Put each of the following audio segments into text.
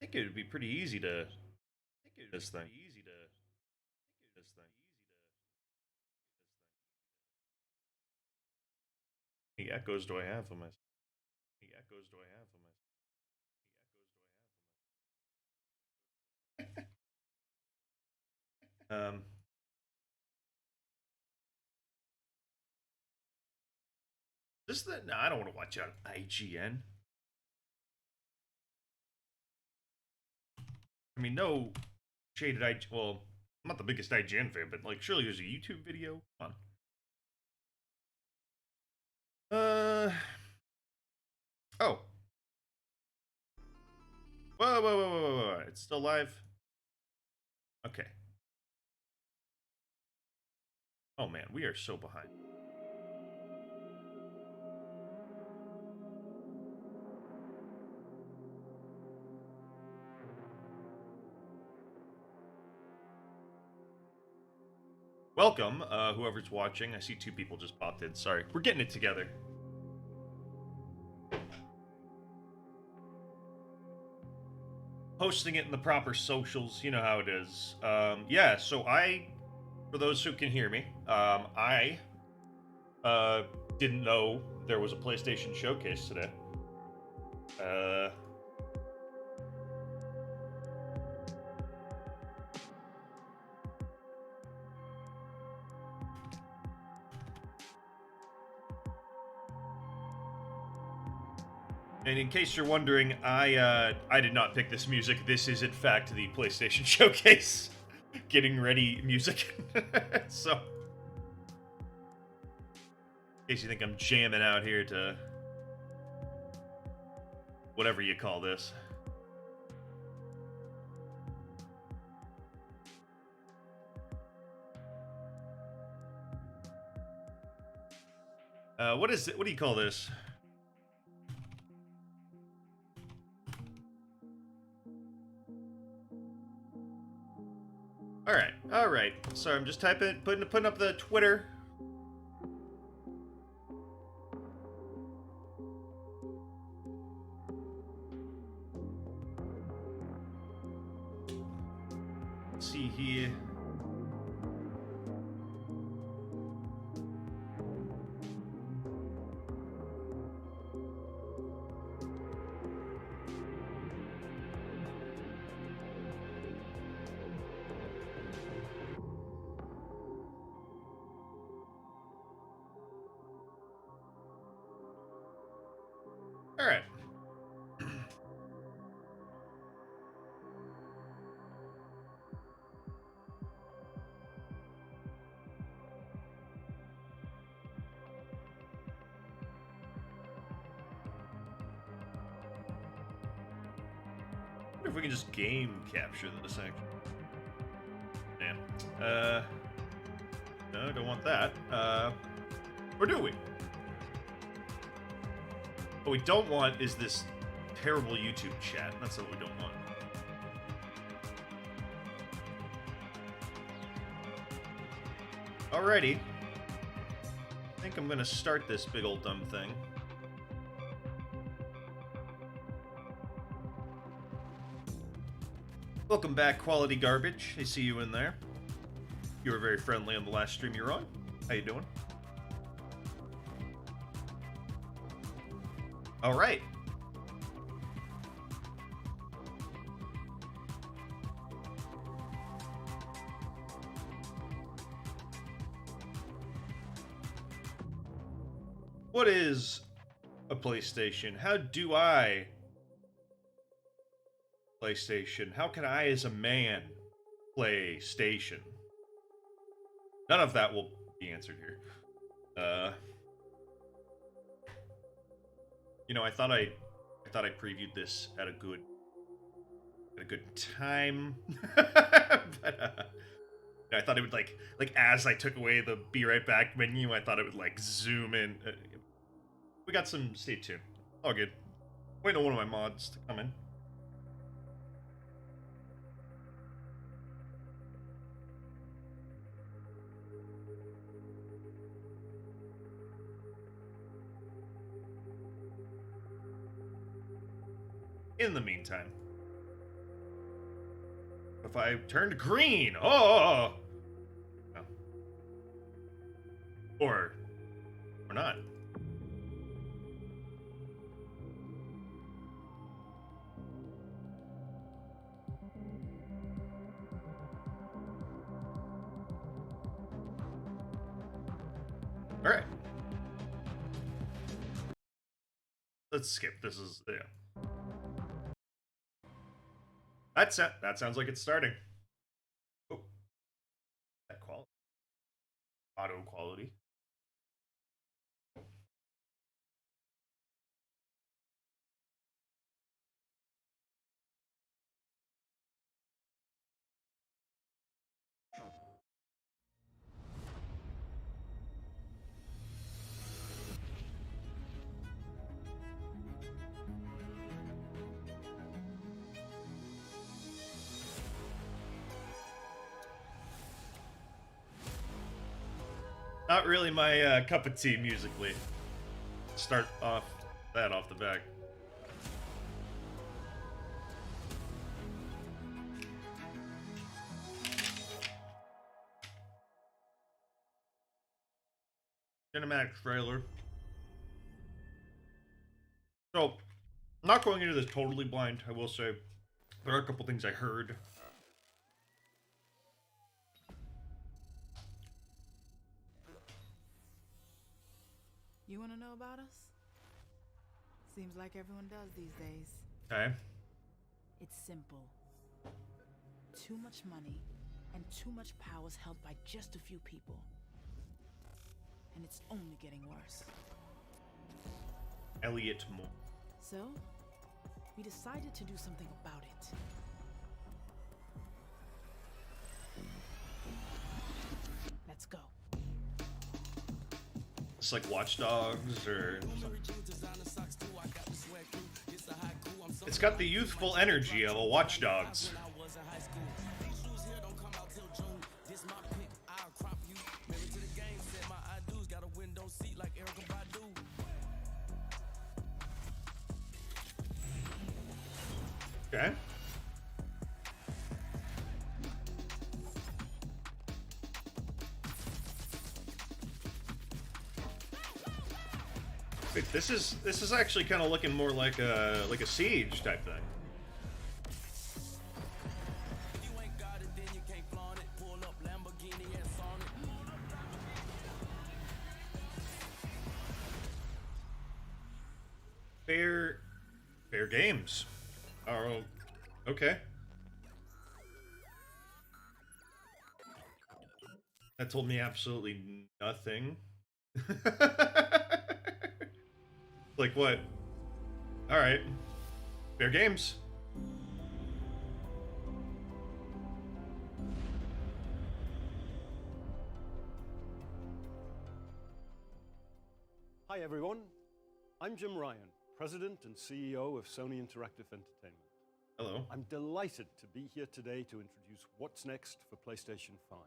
think it would be pretty easy to this thing. How many echoes do I have on my? Um, this the no, I don't want to watch on IGN. I mean, no shaded IG. Well, I'm not the biggest IGN fan, but like, surely there's a YouTube video. Come on. Oh. Whoa. It's still live. Okay. Oh man, we are so behind. Welcome, whoever's watching. I see two people just popped in. Sorry, we're getting it together. Posting it in the proper socials. You know how it is. Yeah. So for those who can hear me, I uh, didn't know there was a PlayStation showcase today. Uh, And in case you're wondering, I did not pick this music. This is in fact the PlayStation Showcase getting ready music. So, in case you think I'm jamming out here to whatever you call this. What is it? What do you call this? All right. Sorry, I'm just putting up the Twitter. Let's see here. All right. I wonder if we can just game capture this actually. Damn. No, don't want that. Or do we? What we don't want is this terrible YouTube chat. That's what we don't want. Alrighty. I think I'm gonna start this big old dumb thing. Welcome back, Quality Garbage. I see you in there. You were very friendly on the last stream you were on. How you doing? Alright. What is a PlayStation? How do I PlayStation? How can I, as a man, play station? None of that will be answered here. You know, I thought I previewed this at a good time, but I thought it would like as I took away the "Be Right Back" menu, I thought it would like zoom in. We got some. Stay tuned. All good. Waiting on one of my mods to come in. In the meantime, if I turned green? Oh! No. Or not. All right. Let's skip. This is That's it. That sounds like it's starting. Oh, that quality. Auto quality. Not really my cup of tea musically. Start off that off the back. Cinematic trailer. So, I'm not going into this totally blind, I will say. There are a couple things I heard. You want to know about us? Seems like everyone does these days. Okay. It's simple. Too much money and too much power is held by just a few people. And it's only getting worse. Elliot Moore. So, we decided to do something about it. Let's go. It's like Watch Dogs or something. It's got the youthful energy of a Watch Dogs. Okay. Wait, this is actually kind of looking more like a Siege type thing. Fair games. Oh, okay. That told me absolutely nothing. Like what? All right. Fair games. Hi everyone. I'm Jim Ryan, President and CEO of Sony Interactive Entertainment. Hello. I'm delighted to be here today to introduce what's next for PlayStation 5.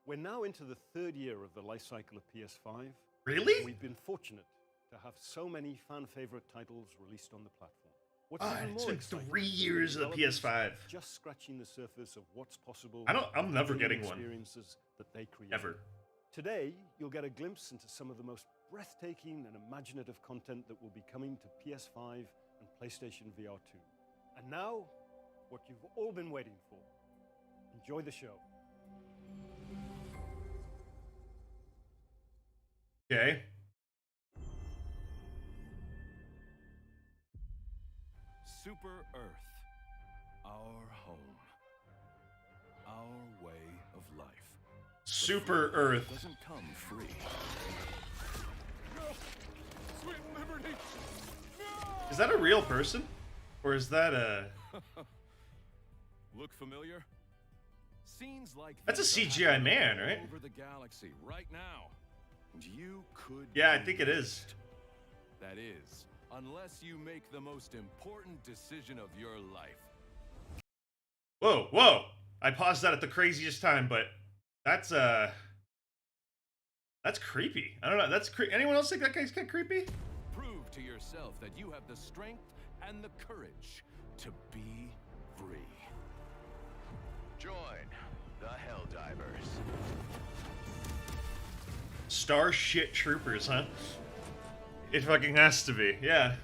We're now into the third year of the life cycle of PS5. Really? We've been fortunate to have so many fan-favorite titles released on the platform. What's It's been 3 years of the PS5. Just scratching the surface of what's possible. I'm never getting one. Experiences that they create. Ever. Today, you'll get a glimpse into some of the most breathtaking and imaginative content that will be coming to PS5 and PlayStation VR 2. And now, what you've all been waiting for. Enjoy the show. Okay. Super Earth, our home, our way of life. Super Earth. Doesn't come free. No! Sweet liberty! No! Is that a real person? Or is that a... Look familiar? Scenes like That's a this are CGI happening man, all right? Over the galaxy right now. And you could Yeah, I be think it is. next. That is, unless you make the most important decision of your life. Whoa, whoa! I paused that at the craziest time, but that's creepy. I don't know. That's anyone else think that guy's kind of creepy? Prove to yourself that you have the strength and the courage to be free. Join the Helldivers. Starship Troopers, huh? It fucking has to be, yeah.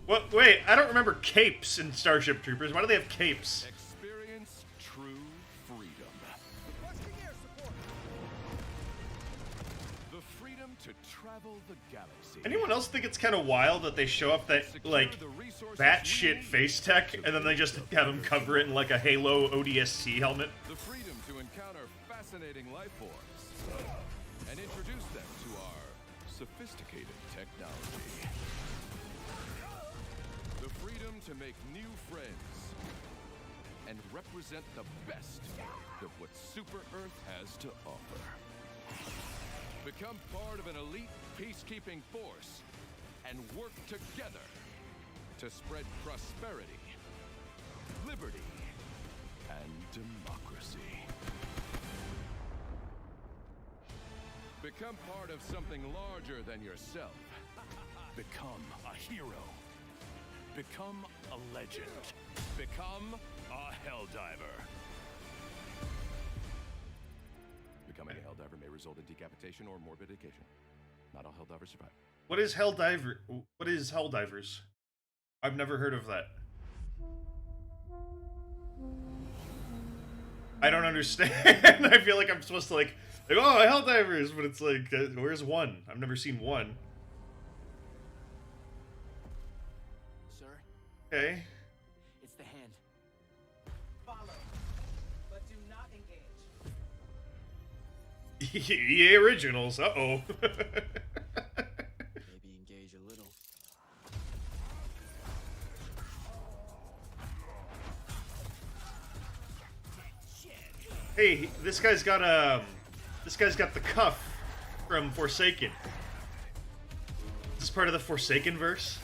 What? Wait, I don't remember capes in Starship Troopers. Why do they have capes? Experience true freedom. Requesting air support. The freedom to travel the galaxy. Anyone else think it's kind of wild that they show up that, like, batshit face tech, and then they just have them cover it in, like, a Halo ODST helmet? The freedom to encounter fascinating life forms and introduce them to our sophisticated technology. The freedom to make new friends and represent the best of what Super Earth has to offer. Become part of an elite peacekeeping force and work together to spread prosperity, liberty, and democracy. Become part of something larger than yourself. Become a hero. Become a legend. Become a Helldiver. Becoming a Helldiver may result in decapitation or mortification. Not all Helldivers survive. What is Helldiver? What is Helldivers? I've never heard of that. I don't understand. I feel like I'm supposed to like oh, Helldivers, but it's like, where's one? I've never seen one. Sir, Okay. it's the hand. Follow, but do not engage. EA Originals. Uh-oh. Maybe engage a little. Hey, this guy's got the cuff from Forsaken. Is this part of the Forsaken verse?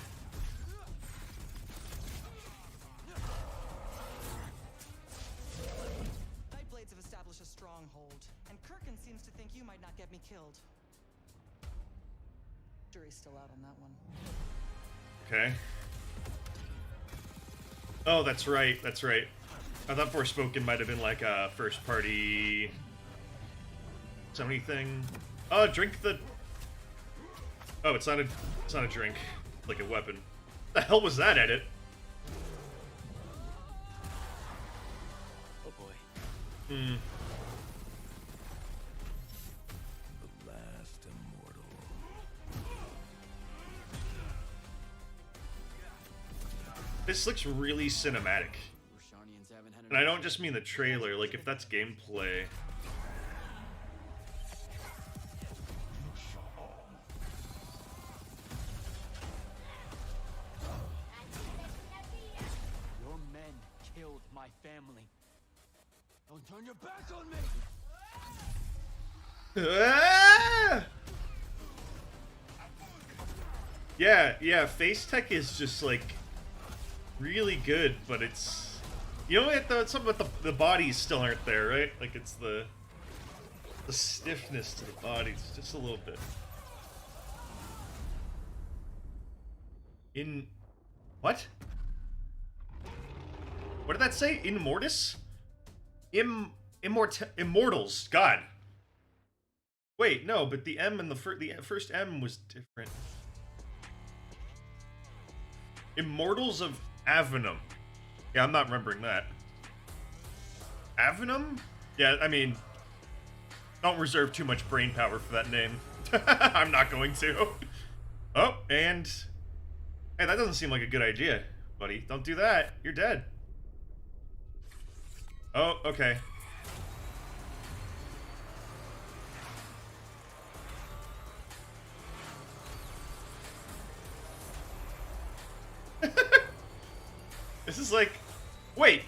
Nightblades have established a stronghold, and Kirkin seems to think you might not get me killed. Jury's still out on that one. Okay. Oh, that's right. That's right. I thought Forspoken might have been like a first-party Sony thing. Oh, drink the. Oh, it's not a drink, like a weapon. The hell was that edit? Oh boy. Hmm. The last immortal. This looks really cinematic. Rosharnians haven't had And I don't just mean the trailer, like if that's gameplay. Your men killed my family. Don't turn your back on me! Ah! Yeah, face tech is just like really good, but it's, you know, something about the bodies still aren't there, right? Like it's the stiffness to the bodies, just a little bit. In what? What did that say? In Mortis? Immortals. God. Wait, no, but the M in the first M was different. Immortals of Avenum. Yeah, I'm not remembering that. Avenum? Yeah, I mean, don't reserve too much brain power for that name. I'm not going to. Oh, and hey, that doesn't seem like a good idea, buddy. Don't do that. You're dead. Oh, okay. This is like, wait.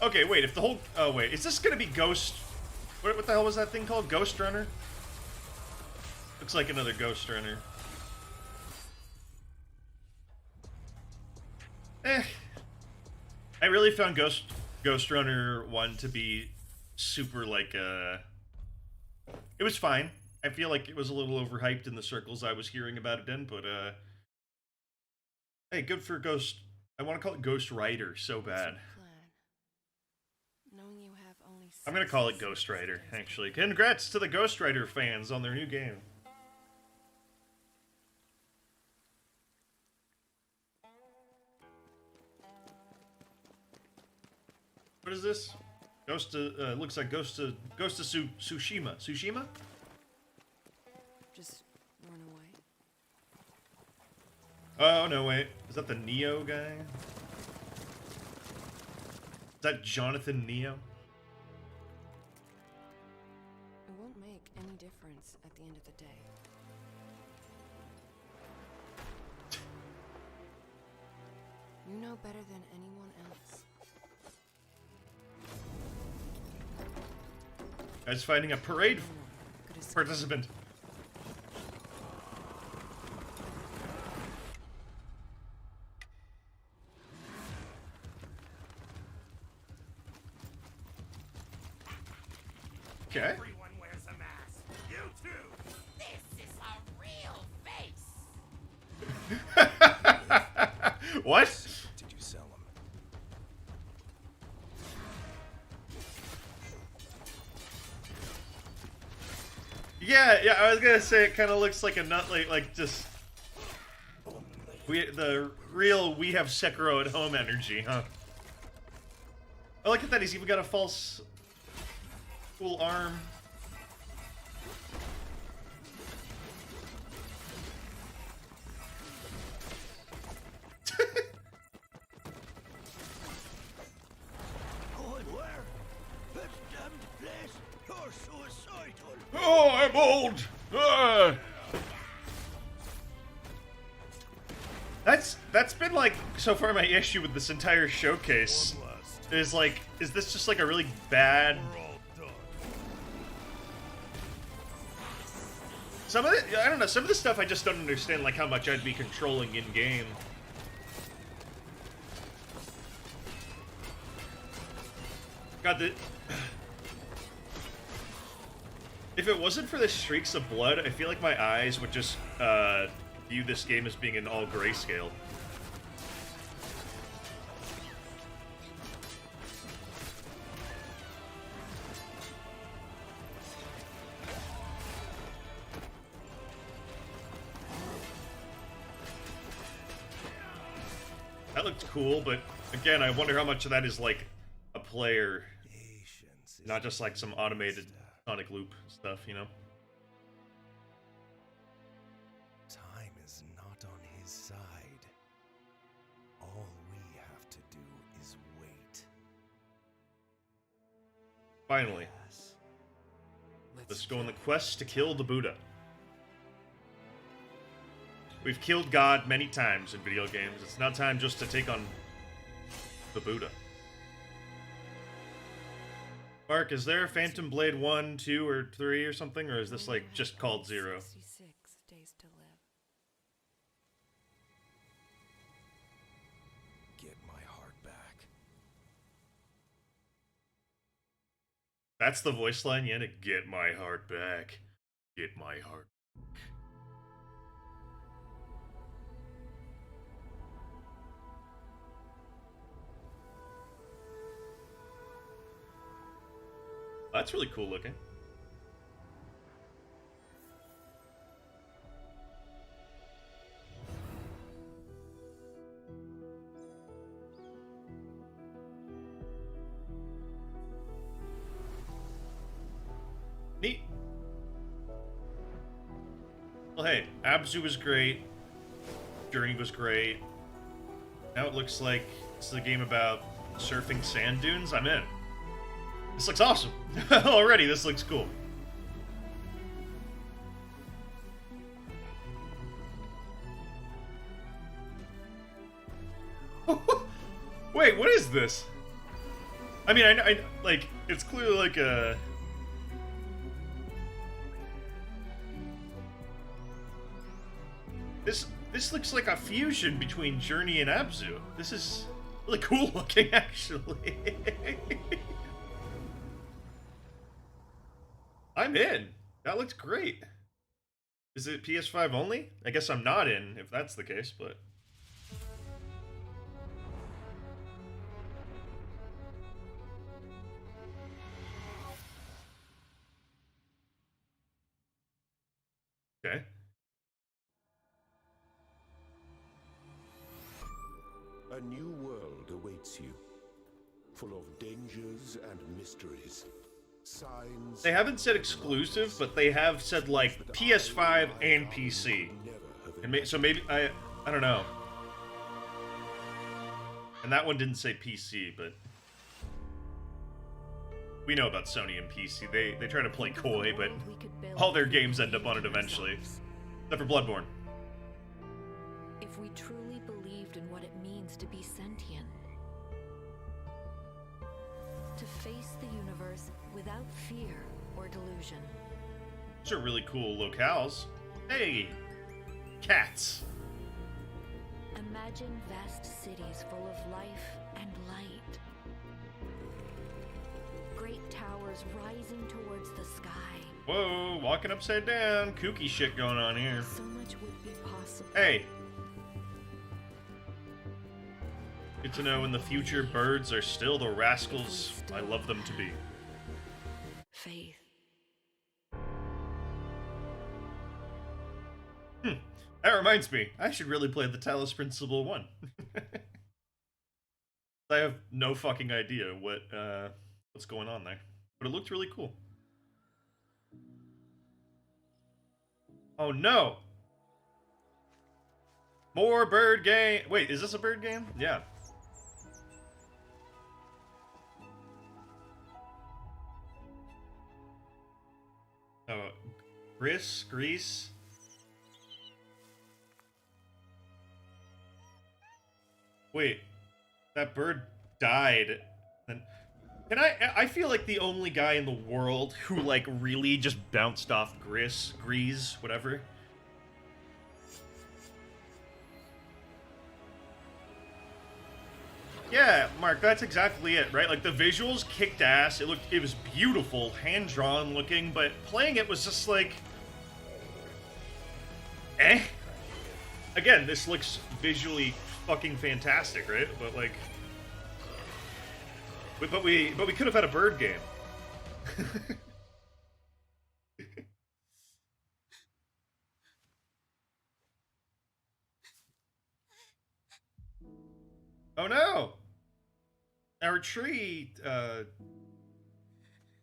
Okay, wait. If the whole, oh wait, is this gonna be Ghost? What the hell was that thing called? Ghost Runner? Looks like another Ghost Runner. I really found Ghost Runner 1 to be super like it was fine. I feel like it was a little overhyped in the circles I was hearing about it in, but hey, good for Ghost. I want to call it Ghost Rider so bad. knowing you have only I'm gonna call it 66 Ghost Rider, days actually. Congrats to the Ghost Rider fans on their new game. What is this? Ghost to, looks like Ghost to Tsushima. Tsushima? Just run away. Oh, no, wait. Is that the Neo guy? Is that Jonathan Neo? It won't make any difference at the end of the day. You know better than anyone else. Guy's fighting a parade No one could escape. participant. Okay. Everyone wears a mask. You too. What? Did you sell them? Yeah, I was gonna say it kind of looks like a nut, like just the real we have Sekiro at home energy, huh? Oh, look at that, he's even got a false full arm. Going where? This damned place. You're suicidal. Oh, I'm old. That's been like so far my issue with this entire showcase is like, is this just like a really bad? Some of it, I don't know. Some of the stuff I just don't understand, like how much I'd be controlling in game. God, if it wasn't for the streaks of blood, I feel like my eyes would just view this game as being in all grayscale. That looked cool, but again, I wonder how much of that is like a player, not just like some automated Sonic loop stuff, you know? Time is not on his side. All we have to do is wait. Finally, let's go on the quest to kill the Buddha. We've killed God many times in video games. It's now time just to take on the Buddha. Mark, is there Phantom Blade 1, 2, or 3 or something? Or is this like just called 0? 66 days to live. Get my heart back. That's the voice line, yeah, to get my heart back. Get my heart back. That's really cool looking. Neat. Well, hey, Abzu was great. Journey was great. Now it looks like this is a game about surfing sand dunes. I'm in. This looks awesome. Already, this looks cool. Wait, what is this? I mean, I like, it's clearly like a... This looks like a fusion between Journey and Abzu. This is really cool looking, actually. I'm in. That looks great. Is it PS5 only? I guess I'm not in, if that's the case, but... awaits you, full of dangers and mysteries. Signs. They haven't said exclusive, but they have said like PS5 and PC. And so maybe I don't know. And that one didn't say PC, but we know about Sony and PC. They try to play coy, but all their games end up on it eventually, except for Bloodborne. If we truly believed in what it means to be sentient, to face the universe without fear or delusion. These are really cool locales. Hey, cats. Imagine vast cities full of life and light. Great towers rising towards the sky. Whoa, walking upside down. Kooky shit going on here. So much would be possible. Hey. Good to know in the future birds are still the rascals I love them to be. Faith. That reminds me, I should really play the Talos Principle 1. I have no fucking idea what's going on there. But it looked really cool. Oh no! More bird game! Wait, is this a bird game? Yeah. Oh, Grease? Wait, that bird died. Then can I feel like the only guy in the world who like really just bounced off Grease, whatever. Yeah, Mark, that's exactly it, right? Like the visuals kicked ass. It was beautiful, hand-drawn looking, but playing it was just like eh. Again, this looks visually fucking fantastic, right? But like, but we could have had a bird game. Oh no! Our tree,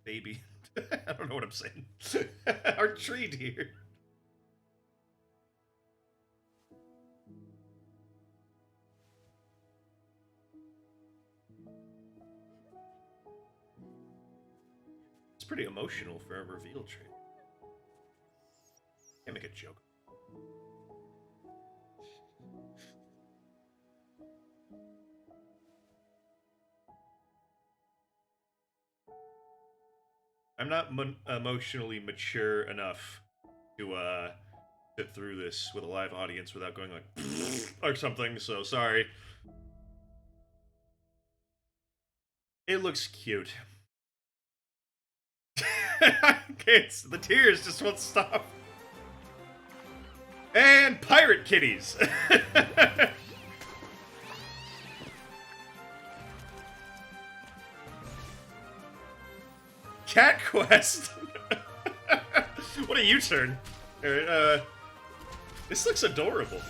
baby. I don't know what I'm saying. Our tree deer. It's pretty emotional for a reveal trailer. Can't make a joke. I'm not emotionally mature enough to sit through this with a live audience without going like or something, so sorry. It looks cute. The tears just won't stop. And pirate kitties. Cat Quest. What a U-turn. Alright, this looks adorable.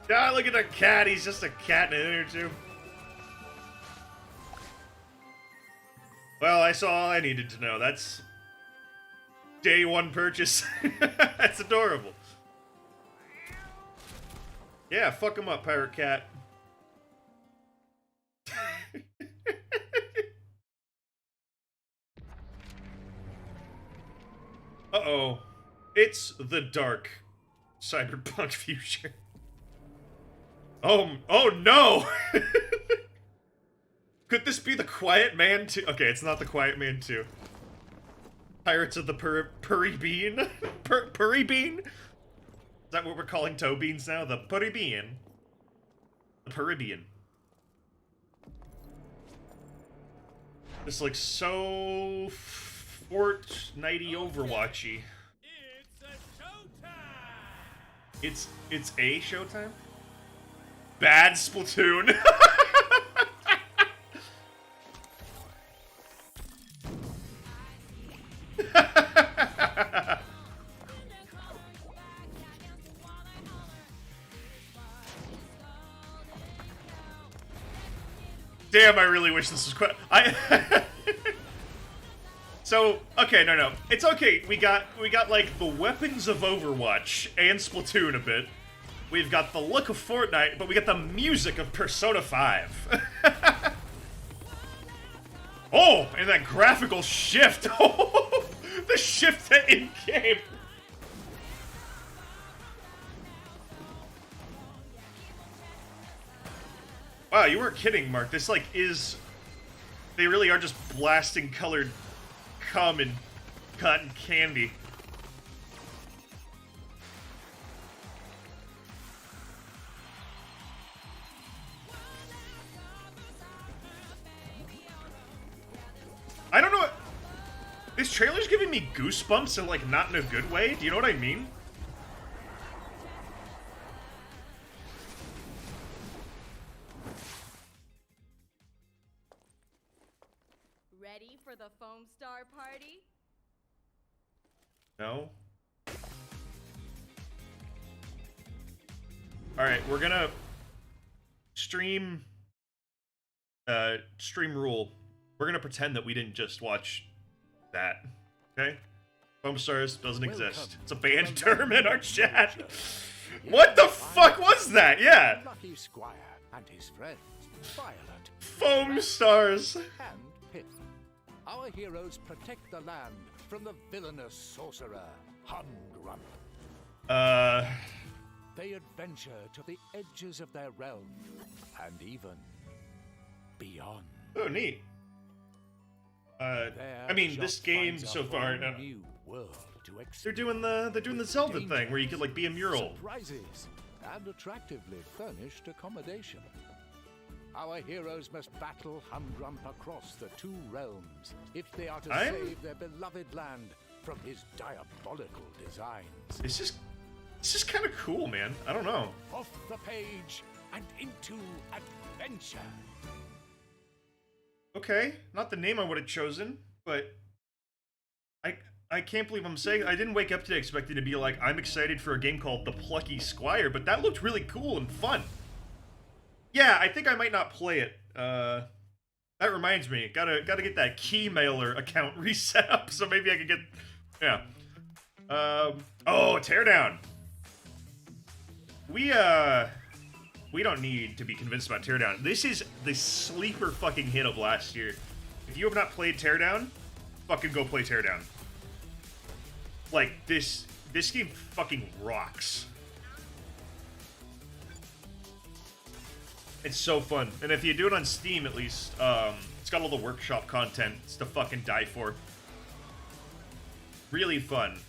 God, look at the cat. He's just a cat in an inner tube. Well, I saw all I needed to know. That's day one purchase. That's adorable. Yeah, fuck him up, pirate cat. Uh-oh. It's the dark cyberpunk future. Oh no! Could this be the Quiet Man 2? Okay, it's not the Quiet Man 2. Pirates of the Purry Bean? Purry Bean? Is that what we're calling toe beans now? The Purry Bean. The Purribian. This looks so Fortnite-y Overwatchy. It's a showtime? Bad Splatoon. Damn, I really wish this was quite. So, okay, no. It's okay. We got like the weapons of Overwatch and Splatoon a bit. We've got the look of Fortnite, but we got the music of Persona 5. Oh, and that graphical shift. Oh, the shift to in-game. Wow, you weren't kidding, Mark. This, like, is... They really are just blasting colored cum and cotton candy. I don't know what... This trailer's giving me goosebumps and, like, not in a good way. Do you know what I mean? Ready for the Foam Star party? No. Alright, we're gonna... Stream rule. We're gonna pretend that we didn't just watch that. Okay? Foam Stars doesn't exist. It's a banned term in our chat. What the fuck was that? Yeah. Lucky Squire and his friends, Violet, Foam Stars. and Pip. Our heroes protect the land from the villainous sorcerer, Humgrump. They adventure to the edges of their realm, and even beyond. Oh, neat. I mean, this game so far, new world to they're doing the Zelda thing where you could like be a mural. Surprises and attractively furnished accommodation. Our heroes must battle Humgrump across the two realms if they are to save their beloved land from his diabolical designs. This is kind of cool, man. I don't know. Off the page and into adventure. Okay, not the name I would have chosen, but I can't believe I'm saying I didn't wake up today expecting to be like, I'm excited for a game called The Plucky Squire, but that looked really cool and fun. Yeah, I think I might not play it. That reminds me, gotta get that key mailer account reset up, so maybe I could get, yeah. Oh, Teardown. We don't need to be convinced about Teardown. This is the sleeper fucking hit of last year. If you have not played Teardown, fucking go play Teardown. Like, this game fucking rocks. It's so fun. And if you do it on Steam, at least, it's got all the workshop content. It's to fucking die for. Really fun.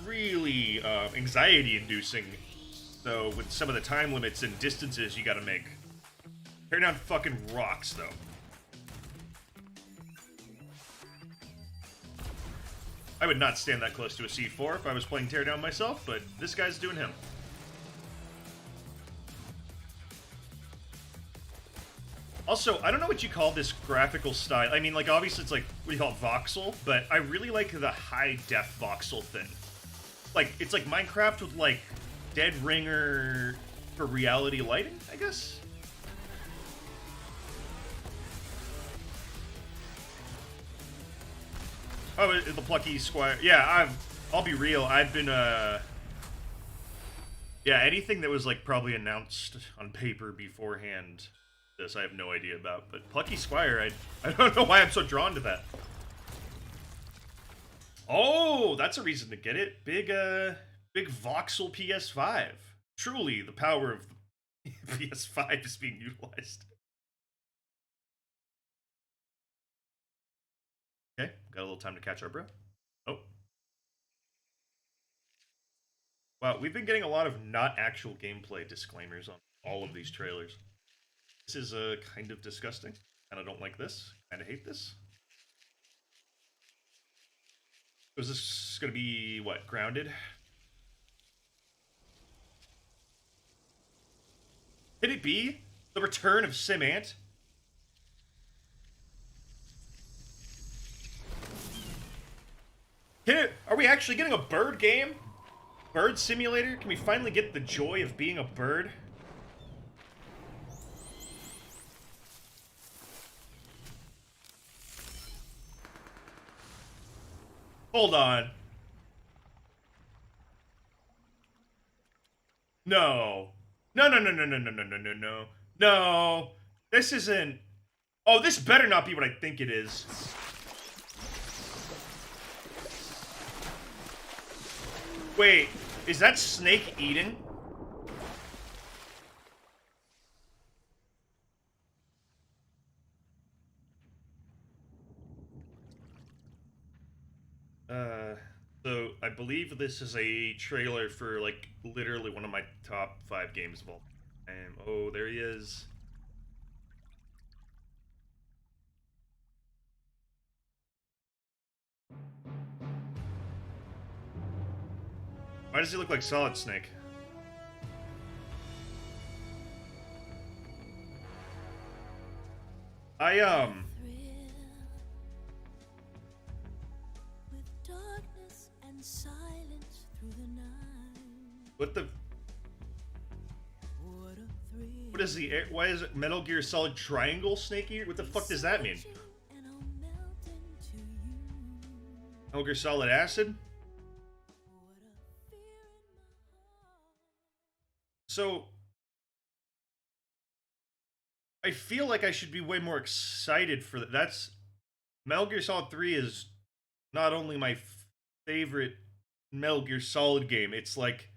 Really anxiety-inducing, though, with some of the time limits and distances you gotta make. Teardown fucking rocks, though. I would not stand that close to a C4 if I was playing Teardown myself, but this guy's doing him. Also, I don't know what you call this graphical style. I mean, like, obviously it's like, what do you call it, voxel? But I really like the high-def voxel thing. Like, it's like Minecraft with, like, Dead Ringer for reality lighting, I guess? Oh, the Plucky Squire. Yeah, I'll be real. I've been, yeah, anything that was, like, probably announced on paper beforehand, this I have no idea about. But Plucky Squire, I don't know why I'm so drawn to that. Oh, that's a reason to get it. Big voxel PS5. Truly, the power of the PS5 is being utilized. Okay, got a little time to catch our breath. Oh. Wow, we've been getting a lot of not actual gameplay disclaimers on all of these trailers. This is kind of disgusting. Kinda don't like this. Kinda hate this. Was this gonna be, what, grounded? Could it be the return of Sim Ant? Are we actually getting a bird game? Bird simulator? Can we finally get the joy of being a bird? Hold on. No. No, no, no, no, no, no, no, no, no, no. No. This isn't... Oh, this better not be what I think it is. Wait, is that snake eating? So I believe this is a trailer for, like, literally one of my top 5 games of all time. Oh, there he is. Why does he look like Solid Snake? What the? What is the? Why is it Metal Gear Solid Triangle Snake Eater? What the fuck does that mean? Metal Gear Solid Acid? So, I feel like I should be way more excited for that. That's Metal Gear Solid 3 is not only my favorite Metal Gear Solid game, it's like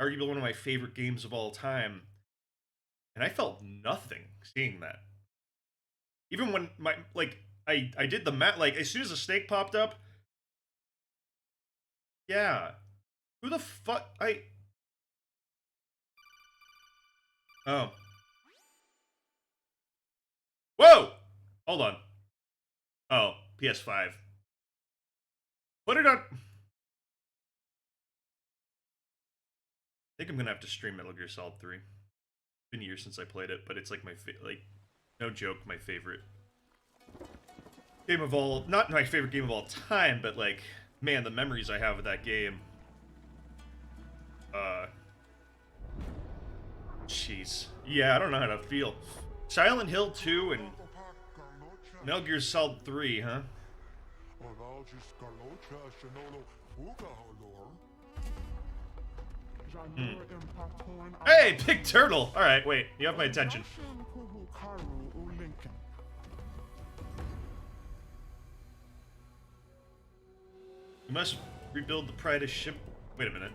arguably one of my favorite games of all time. And I felt nothing seeing that. Even when I did the map, like as soon as the snake popped up, yeah. Who the fuck Oh. Whoa! Hold on. Oh, PS5. Put it on. I think I'm gonna have to stream Metal Gear Solid 3. It's been years since I played it, but it's like my no joke, my favorite game of all. Not my favorite game of all time, but like, man, the memories I have of that game. Jeez. Yeah, I don't know how to feel. Silent Hill 2 and Metal Gear Solid 3, huh? Hey, Big Turtle! Alright, wait, you have my attention. You must rebuild the Pride of ship. Wait a minute.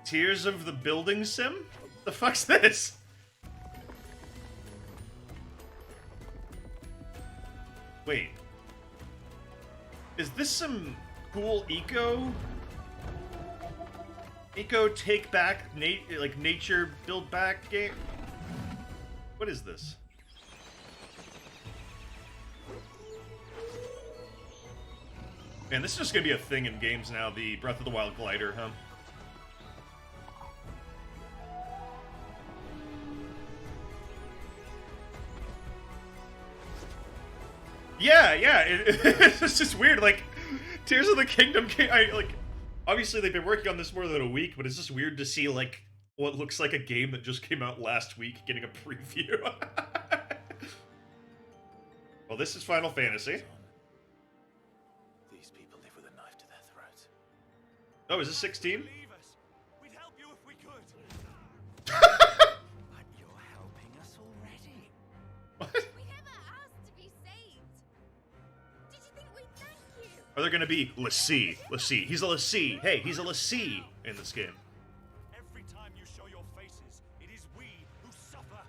Tears of the Building Sim? The fuck's this? Wait. Is this some cool eco take back like nature build back game? What is this? Man, this is just gonna be a thing in games now, the Breath of the Wild glider, huh? Yeah, it's just weird, like, Tears of the Kingdom, obviously they've been working on this more than a week, but it's just weird to see, like, what looks like a game that just came out last week getting a preview. Well, this is Final Fantasy. These people live with a knife to their throats. Oh, is this 16? We'd help you if we could. But you're helping us already. What? We never asked to be saved. Did you think we'd thank you? Are there gonna be Lassie? Lassie. He's a Lassie. Hey, he's a Lassie in this game. Every time you show your faces, it is we who suffer.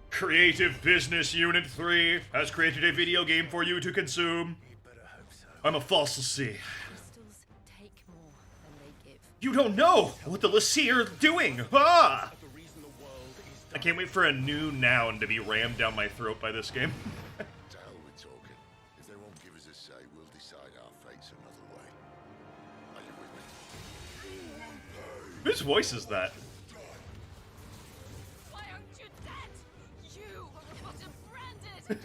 Creative Business Unit 3 has created a video game for you to consume. You better hope so. I'm a false Lassie. Crystals take more than they give. You don't know what the Lassie are doing! Ah! The reason the world is I can't wait for a new noun to be rammed down my throat by this game. To hell with talking. If they won't give us a say, we'll decide our fates another way. Are you with me? Whose voice is that? Why aren't you dead? You wasn't branded. true.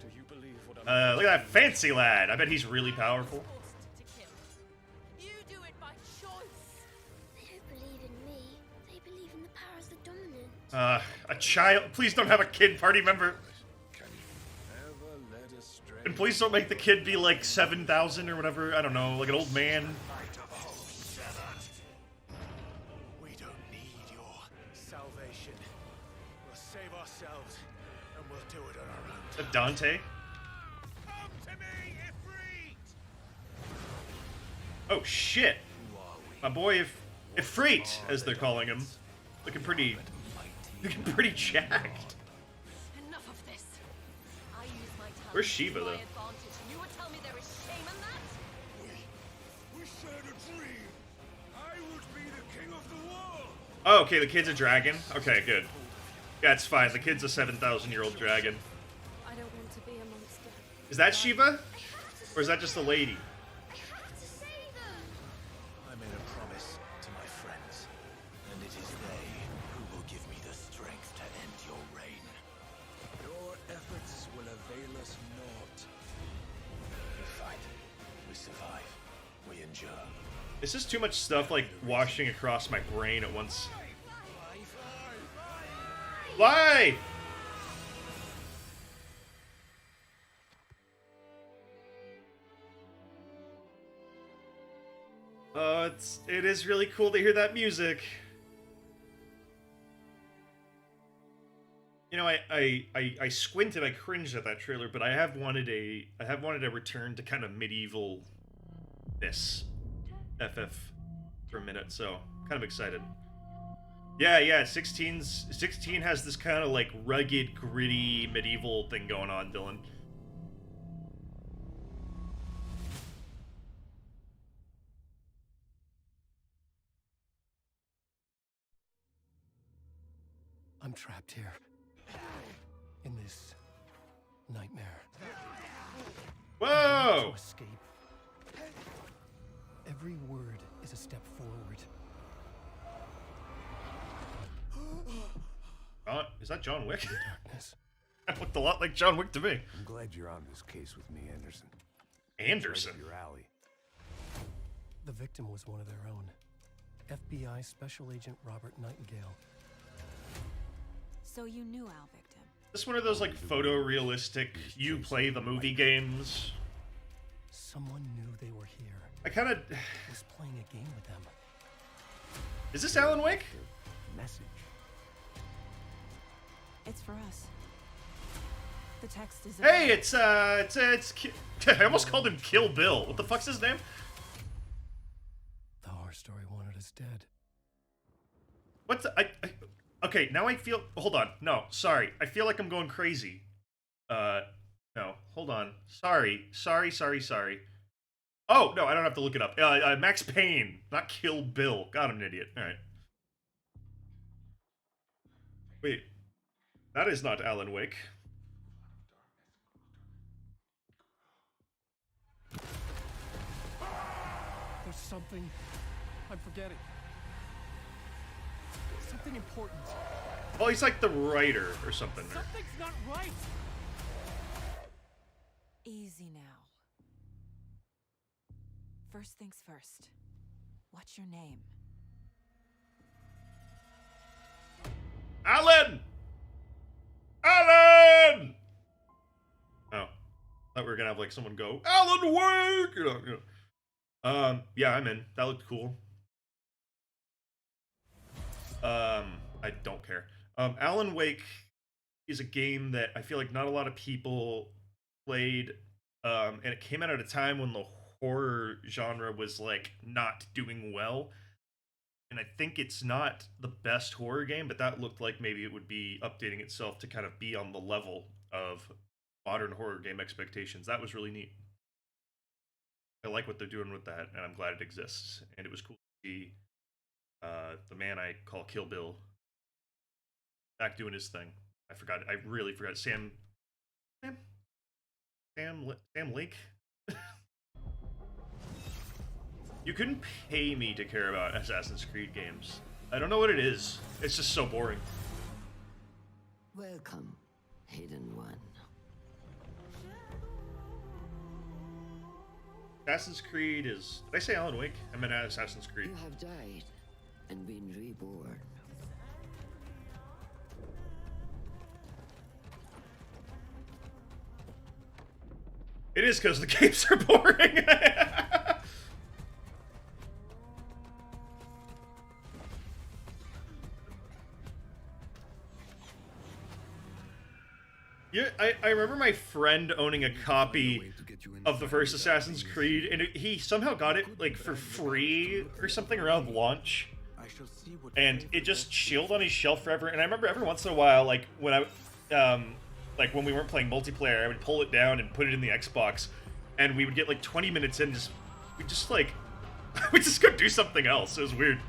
Do you believe what I'm Look at that fancy lad. I bet he's really powerful. Forced to kill. You do it by choice. They don't believe in me. They believe in the power of the dominant. A child. Please don't have a kid party member. And please don't make the kid be like 7,000 or whatever. I don't know, like an old man. We don't need your salvation. We'll save ourselves, and we'll do it on our own time. Dante? Come to me, Ifrit! Oh shit! My boy Ifrit, as they're calling him. Looking pretty jacked. Enough of this. I use my talent Where's Shiva, to my though? advantage, and you would tell me there is shame in that? We shared a dream. I would be the king of the world. Oh, okay, the kid's a dragon? Okay, good. Yeah, it's fine. The kid's a 7,000-year-old dragon. I don't want to be amongst them. Is that Shiva? Or is that just a lady? I made a promise to my friends, and it is they who will give me the strength to end your reign. Your efforts will avail us naught. We fight, we survive, we endure. This is too much stuff like washing across my brain at once. Fly! It is really cool to hear that music. You know, I squinted, I cringed at that trailer, but I have wanted a return to kind of medieval FF for a minute, so kind of excited. Yeah, 16 has this kind of like rugged, gritty, medieval thing going on, Dylan. I'm trapped here. In this nightmare. Whoa! To escape. Every word is a step forward. Is that John Wick? Darkness. That looked a lot like John Wick to me. I'm glad you're on this case with me, Anderson. Anderson? Right up your alley. The victim was one of their own. FBI Special Agent Robert Nightingale. So you knew Al Victim? This one of those like photorealistic you play the movie games. Someone knew they were here. I kind of was playing a game with them. Is this Alan Wake? Message. It's for us. The text is. Hey, it's I almost called him Kill Bill. What the fuck's his name? The horror story wanted us dead. What's okay, now I feel. Hold on. No, sorry. I feel like I'm going crazy. No, hold on. Sorry. Oh no, I don't have to look it up. Max Payne, not Kill Bill. God, I'm an idiot. All right. Wait, that is not Alan Wake. There's something I'm forgetting. Something important. Oh, he's like the writer or something. Something's not right. Easy now. First things first. What's your name? Alan! Alan! Oh. Thought we were gonna have like someone go, Alan Wake! You know. Yeah, I'm in. That looked cool. I don't care. Alan Wake is a game that I feel like not a lot of people played, and it came out at a time when the horror genre was like not doing well. And I think it's not the best horror game, but that looked like maybe it would be updating itself to kind of be on the level of modern horror game expectations. That was really neat. I like what they're doing with that, and I'm glad it exists. And it was cool to see the man I call Kill Bill back doing his thing. I really forgot. Sam Lake? You couldn't pay me to care about Assassin's Creed games. I don't know what it is. It's just so boring. Welcome, Hidden One. Assassin's Creed is... Did I say Alan Wake? I meant Assassin's Creed. You have died and been reborn. It is because the games are boring. Yeah, I remember my friend owning a copy of the first Assassin's Creed, and he somehow got it, like, for free or something around launch. And it just chilled on his shelf forever, and I remember every once in a while, like, when like, when we weren't playing multiplayer, I would pull it down and put it in the Xbox, and we would get, like, 20 minutes in, we just go do something else. It was weird.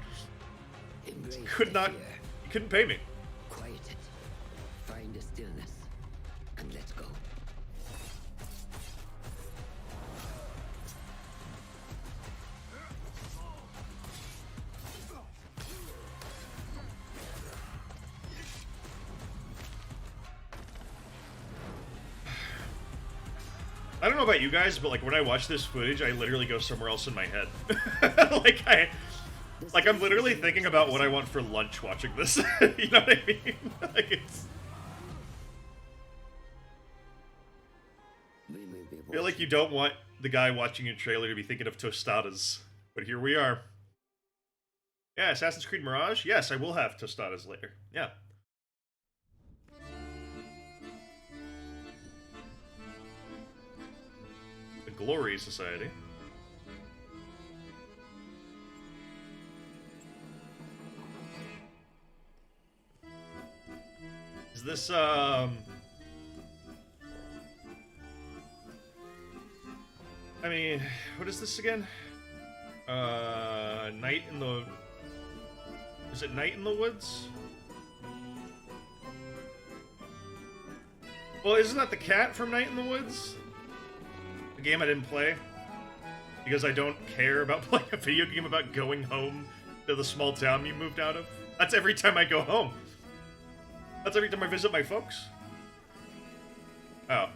You couldn't pay me. Quiet it. Find a stillness. And let's go. I don't know about you guys, but like when I watch this footage, I literally go somewhere else in my head. I'm literally thinking about what I want for lunch watching this. You know what I mean? Like it's. I feel like you don't want the guy watching your trailer to be thinking of tostadas, but here we are. Yeah, Assassin's Creed Mirage. Yes, I will have tostadas later. Yeah. Glory Society. Is this, I mean, what is this again? Night in the... Is it Night in the Woods? Well, isn't that the cat from Night in the Woods? A game I didn't play because I don't care about playing a video game about going home to the small town you moved out of. That's every time I go home. That's every time I visit my folks. Oh.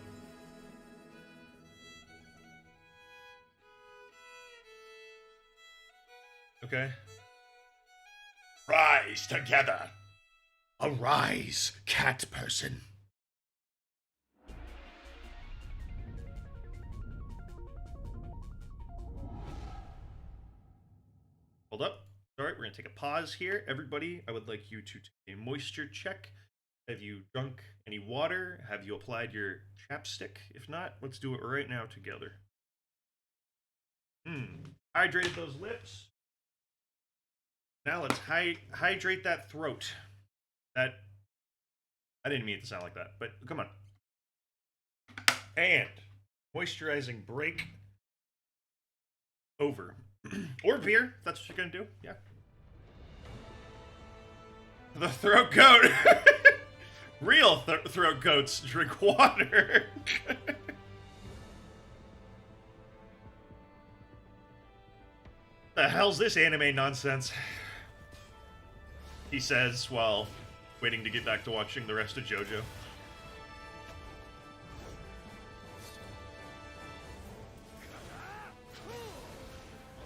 Okay. Rise together. Arise, cat person. Hold up. All right, we're going to take a pause here. Everybody, I would like you to take a moisture check. Have you drunk any water? Have you applied your chapstick? If not, let's do it right now together. Hydrated those lips. Now let's hydrate that throat. I didn't mean it to sound like that, but come on. And moisturizing break over. Or beer, if that's what you're gonna do, yeah. The throat goat. Real throat goats drink water. The hell's this anime nonsense? He says while waiting to get back to watching the rest of JoJo.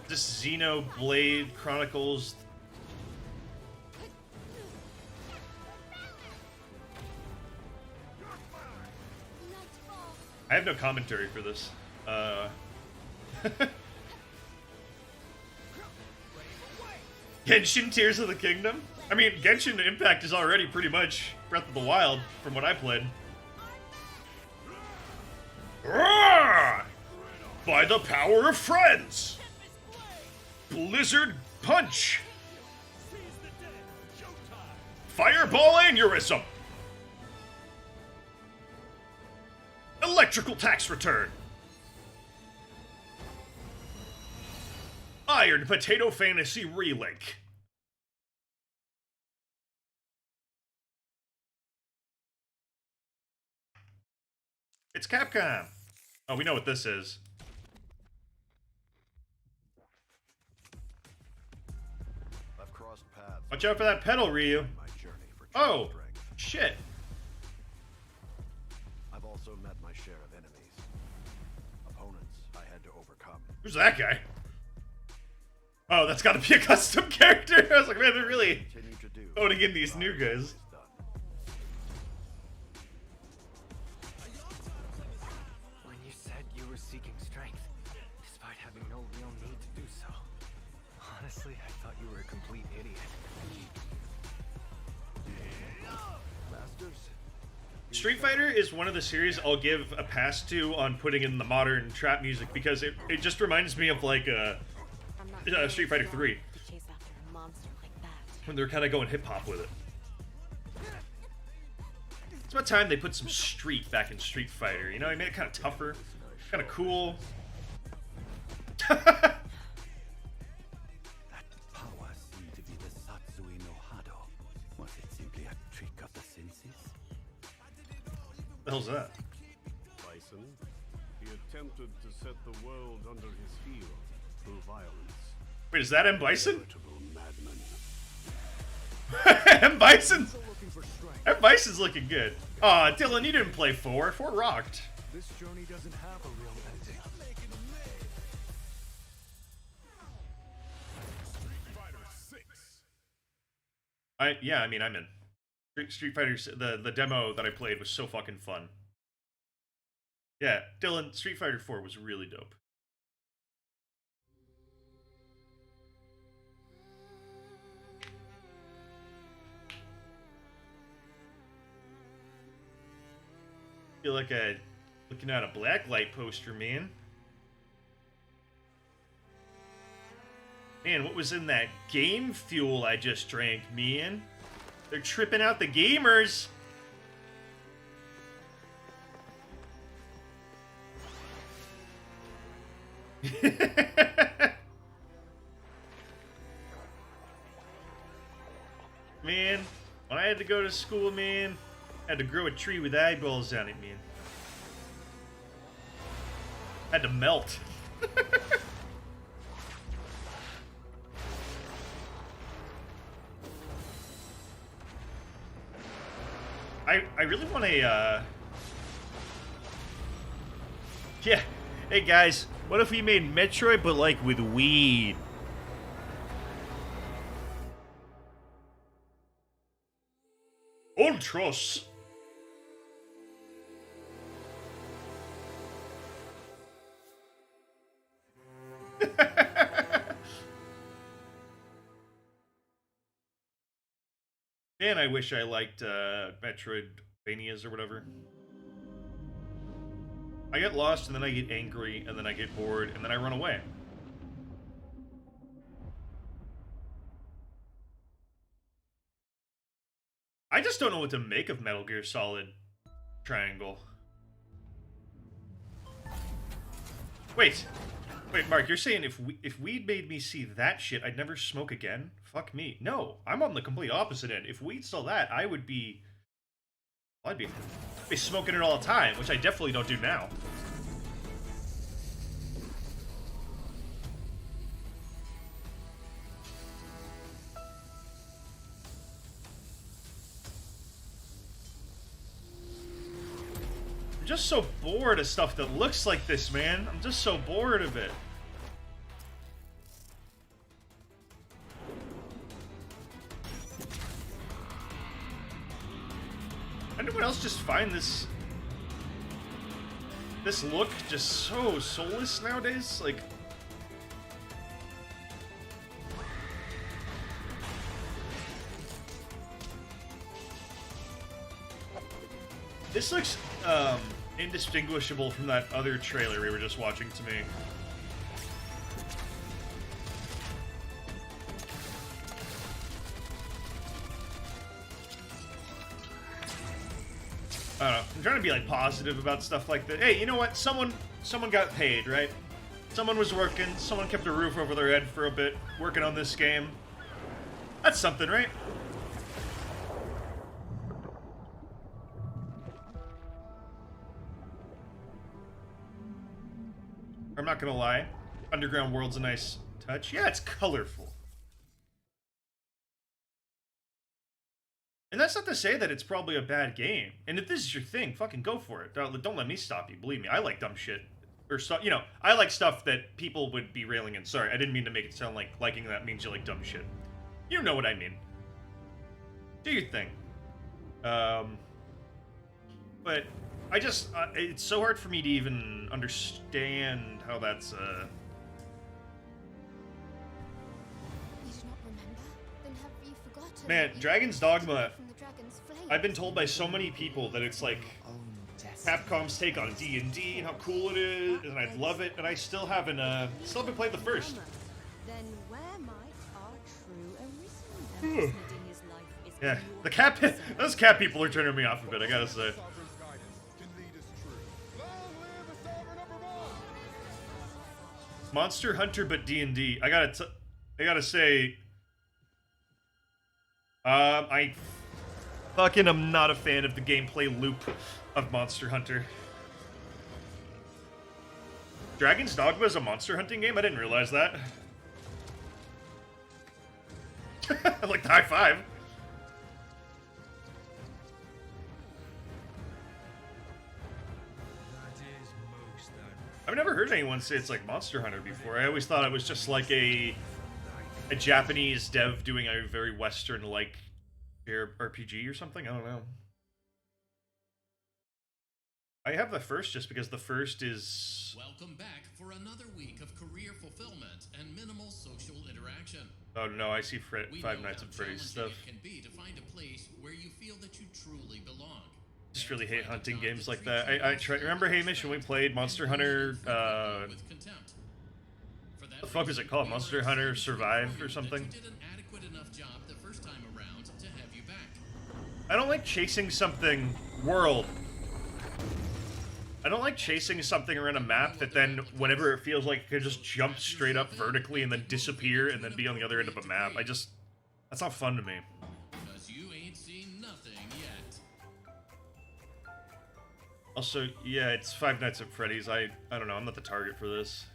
This Xenoblade Chronicles. I have no commentary for this. Genshin Tears of the Kingdom? I mean, Genshin Impact is already pretty much Breath of the Wild from what I played. Roar! By the power of friends! Blizzard Punch! Fireball Aneurysm! Electrical Tax Return! Iron Potato Fantasy Relink! It's Capcom! Oh, we know what this is. Watch out for that pedal, Ryu. Oh, shit. I've also met my share of enemies. Opponents I had to overcome. Who's that guy? Oh, that's gotta be a custom character. I was like, man, they're really owning in these new guys. When you said you were Street Fighter is one of the series I'll give a pass to on putting in the modern trap music because it just reminds me of like Street Fighter 3 when they're kind of going hip hop with it. It's about time they put some street back in Street Fighter. You know, he made it kind of tougher, kind of cool. That power seemed to be the Satsui no Hado. Was it simply a trick of the senses? What the hell's that? Bison. He attempted to set the world under his heel through violence. Wait, is that M. Bison? Veritable madman. M. Bison's... M. Bison's looking good. Aw, Dylan, you didn't play 4. 4 rocked. This journey doesn't have a real ending. Yeah, I mean, I'm in. Street Fighter, the demo that I played was so fucking fun. Yeah, Dylan, Street Fighter 4 was really dope. Feel like looking at a blacklight poster, man. Man, what was in that game fuel I just drank, man? They're tripping out the gamers. Man, when I had to go to school, man, I had to grow a tree with eyeballs on it, man. Had to melt. I really want a, yeah. Hey guys, what if we made Metroid but like with weed? Ultros. Man, I wish I liked Metroidvanias or whatever. I get lost, and then I get angry, and then I get bored, and then I run away. I just don't know what to make of Metal Gear Solid Triangle. Wait, Mark, you're saying if weed made me see that shit, I'd never smoke again? Fuck me. No, I'm on the complete opposite end. If weed saw that, I'd be smoking it all the time, which I definitely don't do now. I'm just so bored of stuff that looks like this, man. I'm just so bored of it. Anyone else just find this look just so soulless nowadays? Like, this looks indistinguishable from that other trailer we were just watching to me. I don't know. I'm trying to be like positive about stuff like that. Hey, you know what? Someone got paid, right? Someone was working. Someone kept a roof over their head for a bit, working on this game. That's something, right? I'm not gonna lie. Underground World's a nice touch. Yeah, it's colorful. And that's not to say that it's probably a bad game. And if this is your thing, fucking go for it. Don't let me stop you. Believe me, I like dumb shit. Or stuff, you know, I like stuff that people would be railing in. Sorry, I didn't mean to make it sound like liking that means you like dumb shit. You know what I mean. Do your thing. But I just, it's so hard for me to even understand how that's, Man, Dragon's Dogma I've been told by so many people that it's like Capcom's take on D&D and how cool it is, and I'd love it, and I still haven't played the first. Then where might our true origin Yeah, the cat, those cat people are turning me off a bit, I gotta say. Monster Hunter, but D&D. I gotta say, I fucking am not a fan of the gameplay loop of Monster Hunter. Dragon's Dogma is a monster hunting game? I didn't realize that. I like the high five. I've never heard anyone say it's like Monster Hunter before. I always thought it was just like a Japanese dev doing a very Western-like RPG or something. I don't know. I have the first just because the first is... Welcome back for another week of career fulfillment and minimal social interaction. Oh no, I see Five Nights at Freddy's stuff. It can be to find a place where you feel that you truly belong. Just really hate hunting games like that. I remember Hamish when we played Monster Hunter, the fuck is it called? Monster Hunter Survive or something? I don't like chasing something I don't like chasing something around a map that then, whenever it feels like it could just jump straight up vertically and then disappear and then be on the other end of a map. That's not fun to me. Also, yeah, it's Five Nights at Freddy's. I don't know, I'm not the target for this.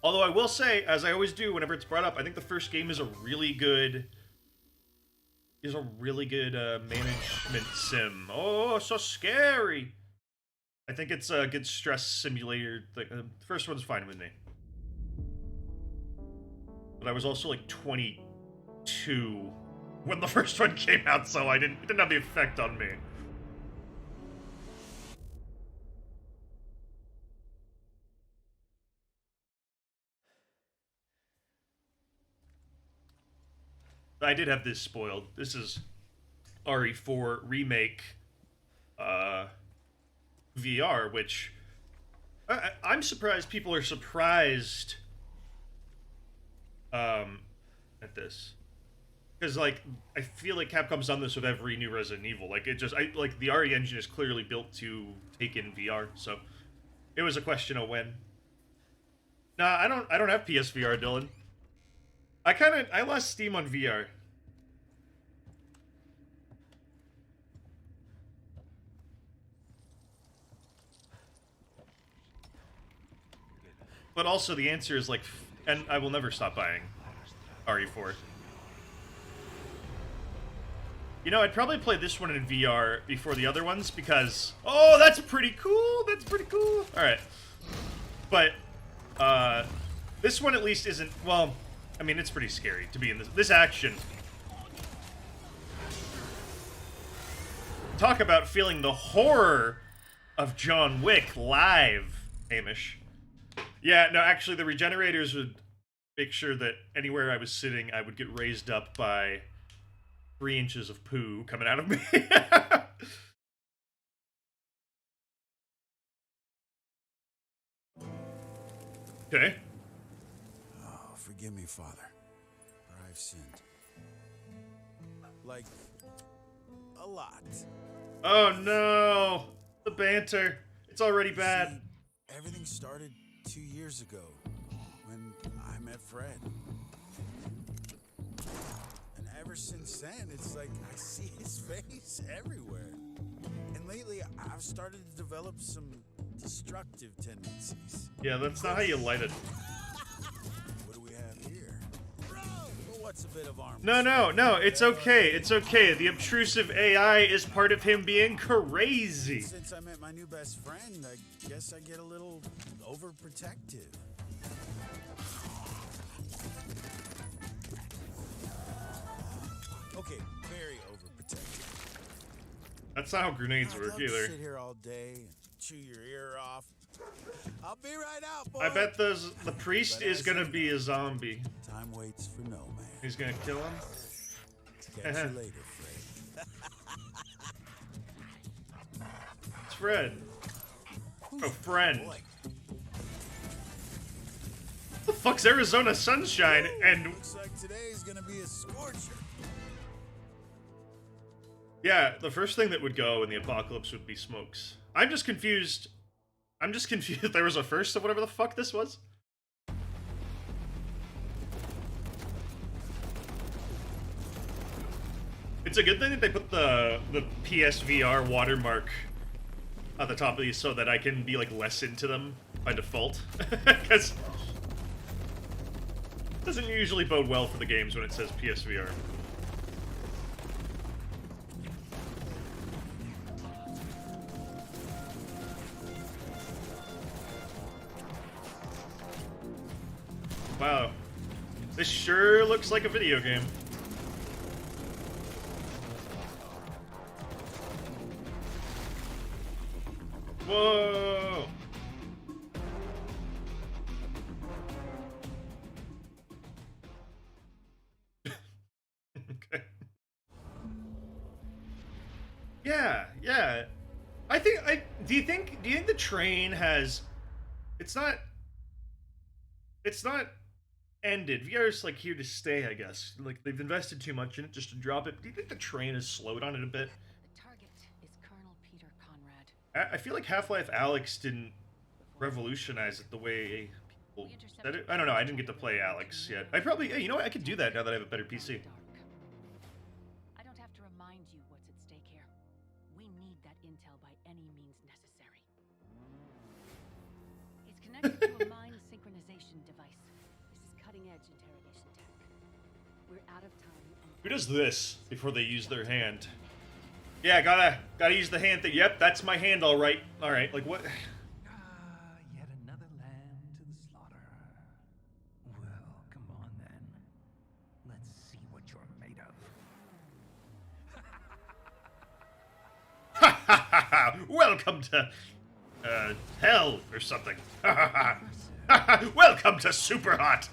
Although I will say, as I always do whenever it's brought up, I think the first game is a really good... management sim. Oh, so scary! I think it's a good stress simulator. The first one's fine with me. But I was also like 22 when the first one came out, so it didn't have the effect on me. I did have this spoiled. This is RE4 Remake VR, which I'm surprised people are surprised at this. Because, like, I feel like Capcom's done this with every new Resident Evil. Like, the RE engine is clearly built to take in VR, so it was a question of when. Nah, I don't have PSVR, Dylan. I lost steam on VR. But also the answer is like, and I will never stop buying RE4. You know, I'd probably play this one in VR before the other ones because, oh, that's pretty cool. That's pretty cool. All right. But this one at least isn't, well, I mean, it's pretty scary to be in this action. Talk about feeling the horror of John Wick live, Hamish. Yeah, no, actually, the regenerators would make sure that anywhere I was sitting, I would get raised up by 3 inches of poo coming out of me. Okay. Oh, forgive me, Father, for I've sinned. Like, a lot. Oh no! The banter. It's already bad. See, everything started 2 years ago, when I met Fred. And ever since then, it's like I see his face everywhere. And lately, I've started to develop some destructive tendencies. Yeah, that's not how you light it. What do we have here? Well, what's a bit of armor? No, it's okay. It's okay. The obtrusive AI is part of him being crazy. Since I met my new best friend, I guess I get a little overprotective. Okay, very overprotective. That's not how grenades work either. Sit here all day and chew your ear off. I'll be right out, boy. I bet the priest is gonna be a zombie. Time waits for no man. He's gonna kill him. Catch you later, Fred. It's Fred. Oh, friend. What the fuck's Arizona Sunshine? And looks like today's gonna be a scorcher. yeah, the first thing that would go in the apocalypse would be smokes. I'm just confused. There was a first of whatever the fuck this was. It's a good thing that they put the PSVR watermark at the top of these so that I can be like less into them by default, because it doesn't usually bode well for the games when it says PSVR. Wow, this sure looks like a video game. Whoa! Okay. Yeah. Do you think the train has it's not ended. VR's like here to stay, I guess. Like they've invested too much in it just to drop it. Do you think the train has slowed on it a bit? The target is Colonel Peter Conrad. I feel like Half-Life Alyx didn't revolutionize it the way people said it. I don't know. I didn't get to play Alyx yet. I probably, hey, you know what? I could do that now that I have a better PC. I don't have to remind you what's at stake here. We need that intel by any means necessary. It's connected to a mind synchronization device. This is cutting-edge interrogation tech. We're out of time. Who does this before they use their hand? Yeah, gotta use the hand thing. Yep, that's my hand, all right. All right, like what? Yet another lamb to the slaughter. Well, come on then. Let's see what you're made of. Welcome to hell or something. Welcome to Super Hot.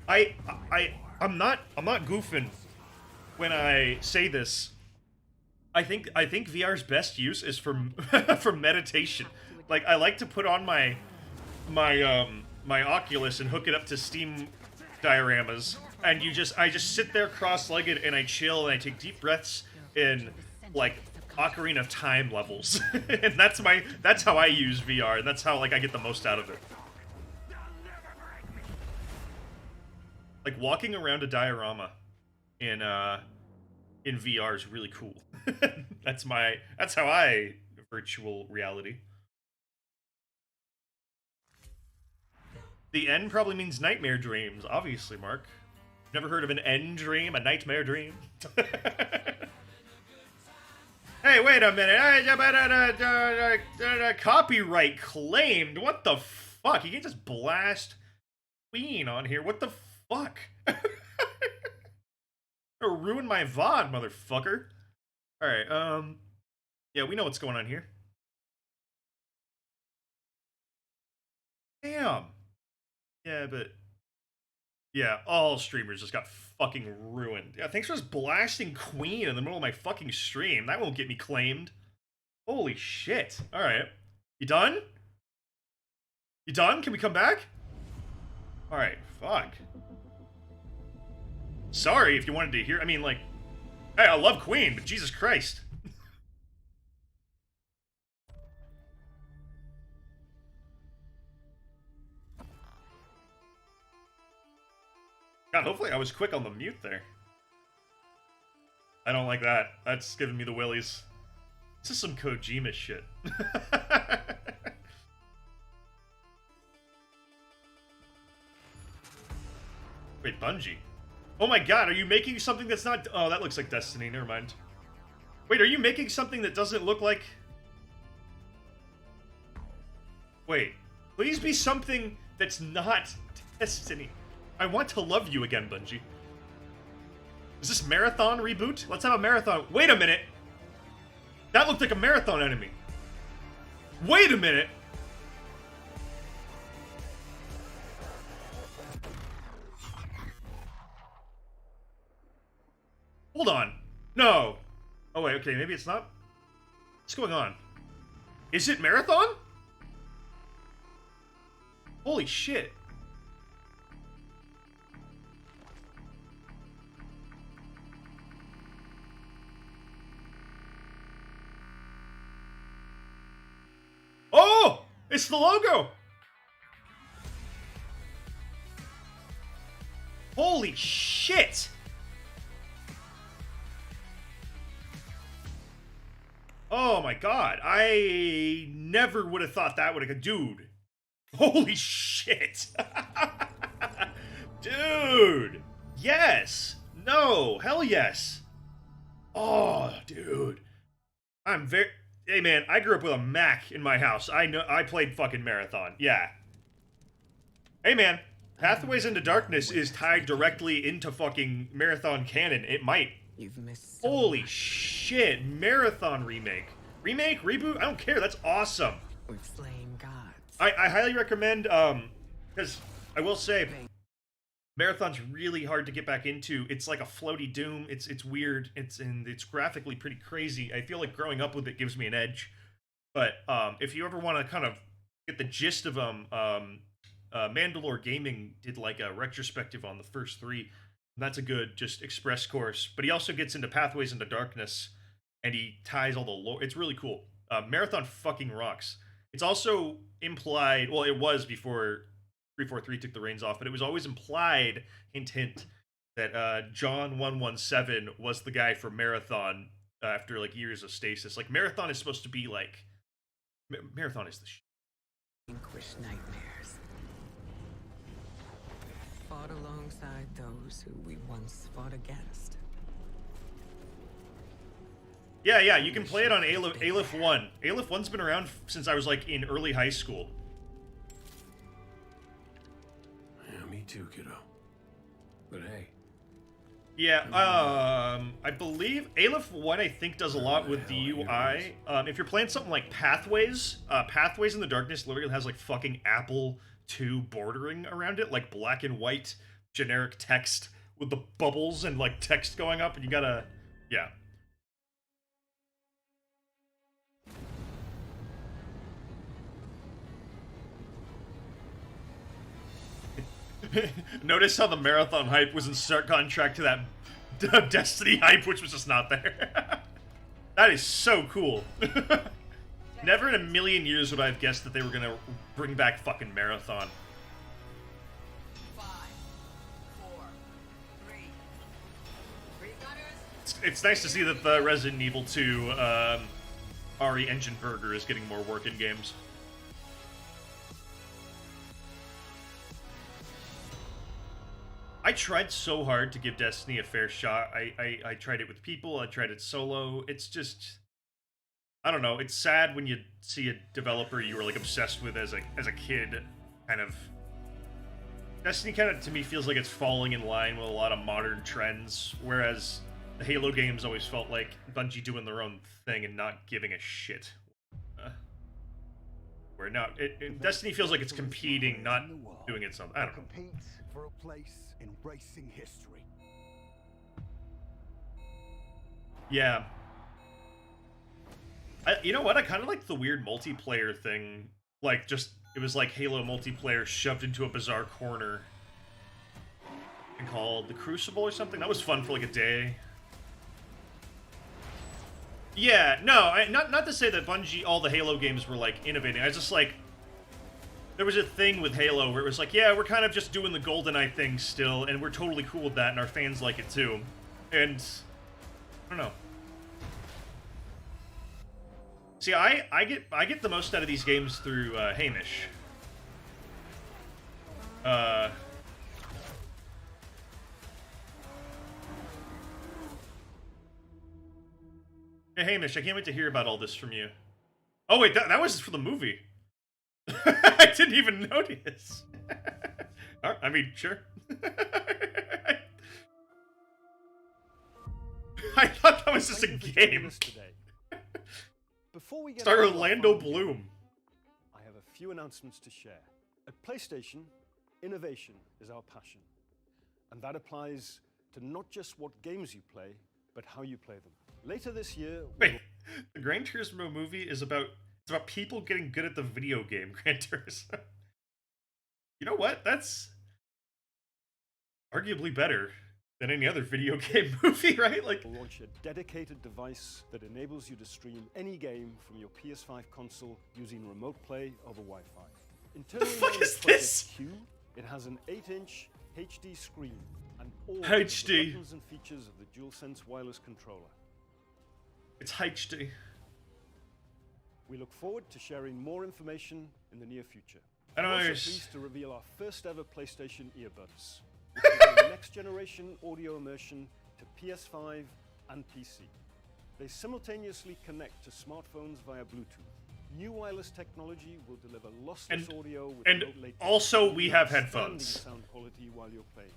I'm not goofing when I say this. I think VR's best use is for for meditation. Like I like to put on my Oculus and hook it up to Steam dioramas, and I just sit there cross-legged and I chill and I take deep breaths in like Ocarina of Time levels. And that's how I use VR, and that's how like I get the most out of it. Like walking around a diorama in VR is really cool. That's how I virtual reality. The N probably means nightmare dreams, obviously, Mark. Never heard of an N dream, a nightmare dream? Hey, wait a minute. Copyright claimed. What the fuck? You can't just blast Queen on here. What the fuck? Or ruin my VOD, motherfucker. Alright, yeah, we know what's going on here. Damn. Yeah, but yeah, all streamers just got fucking ruined. Yeah, thanks for just blasting Queen in the middle of my fucking stream. That won't get me claimed. Holy shit. Alright. You done? You done? Can we come back? Alright, fuck. Sorry if you wanted to hear. I mean, like, hey, I love Queen, but Jesus Christ. God, hopefully I was quick on the mute there. I don't like that. That's giving me the willies. This is some Kojima shit. Wait, Bungie? Oh my god, are you making something that's not... Oh, that looks like Destiny, never mind. Wait, are you making something that doesn't look like... Wait, please be something that's not Destiny. I want to love you again, Bungie. Is this Marathon reboot? Let's have a Marathon... Wait a minute! That looked like a Marathon enemy. Wait a minute! Hold on. No. Oh, wait, okay, maybe it's not. What's going on? Is it marathon? Holy shit. Oh! It's the logo! Holy shit! Oh my god, I never would have thought that would have... Dude. Holy shit! Dude! Yes! No! Hell yes! Oh, dude. I'm very... Hey man, I grew up with a Mac in my house. I know I played fucking Marathon. Yeah. Hey man, Pathways into Darkness is tied directly into fucking Marathon canon. It might. You've missed so Holy much. shit, Marathon remake. Remake? Reboot? I don't care, that's awesome. We've slain gods. I highly recommend, because I will say, Marathon's really hard to get back into. It's like a floaty Doom. It's weird. It's graphically pretty crazy. I feel like growing up with it gives me an edge. But if you ever want to kind of get the gist of them, Mandalore Gaming did like a retrospective on the first three. And that's a good just express course. But he also gets into Pathways into Darkness, and he ties all the lore. It's really cool. Marathon fucking rocks. It's also implied. Well, it was before 343 took the reins off, but it was always implied, hint hint, that John 117 was the guy for Marathon after like years of stasis. Like Marathon is supposed to be like Marathon is the shit. Vanquish nightmares. Fought alongside those who we once fought against. Yeah, you can play it on Aleph 1. Aleph 1's been around since I was like in early high school. Yeah, me too, kiddo. But hey. Yeah, I believe Aleph 1, I think, does a lot with the UI. If you're playing something like Pathways, Pathways in the Darkness literally has, like, fucking Apple II bordering around it, like black and white generic text with the bubbles and, like, text going up, and you gotta... Yeah. Notice how the Marathon hype was in stark contrast to that Destiny hype, which was just not there. That is so cool. Never in a million years would I have guessed that they were gonna bring back fucking Marathon. 5, 4, 3. It's nice to see that the Resident Evil 2 RE Engine Burger is getting more work in games. I tried so hard to give Destiny a fair shot. I tried it with people, I tried it solo. It's just... I don't know, it's sad when you see a developer you were like obsessed with as a kid kind of... Destiny kind of, to me, feels like it's falling in line with a lot of modern trends, whereas the Halo games always felt like Bungie doing their own thing and not giving a shit. Where now, Destiny feels like it's competing, not doing its own. I don't know. Competes for a place in racing history. Yeah. You know what? I kind of like the weird multiplayer thing. Like, just, it was like Halo multiplayer shoved into a bizarre corner. And called the Crucible or something. That was fun for like a day. Yeah, no, not to say that Bungie, all the Halo games were like innovating. I just like, there was a thing with Halo where it was like, yeah, we're kind of just doing the GoldenEye thing still, and we're totally cool with that, and our fans like it too. And I don't know. See, I get the most out of these games through Hamish. Hey, Hamish, I can't wait to hear about all this from you. Oh, wait, that was for the movie. I didn't even notice. I mean, sure. I thought that was just a game. Before we get Star on to our Orlando final Bloom. game, I have a few announcements to share. At PlayStation, innovation is our passion. And that applies to not just what games you play, but how you play them. Later this year, Wait, the Gran Turismo movie is about people getting good at the video game Gran Turismo. You know what? That's arguably better than any other video game movie, right? Like, we'll launch a dedicated device that enables you to stream any game from your PS5 console using remote play over Wi-Fi. Internally fuck named is Project this? Q, it has an 8-inch HD screen and all of HD. the buttons and features of the DualSense wireless controller. It's HD. We look forward to sharing more information in the near future. I don't We're also understand. pleased to reveal our first ever PlayStation earbuds, which bring next generation audio immersion to PS5 and PC. They simultaneously connect to smartphones via Bluetooth. New wireless technology will deliver lossless audio with and low latency also we have outstanding headphones. sound quality while you're playing.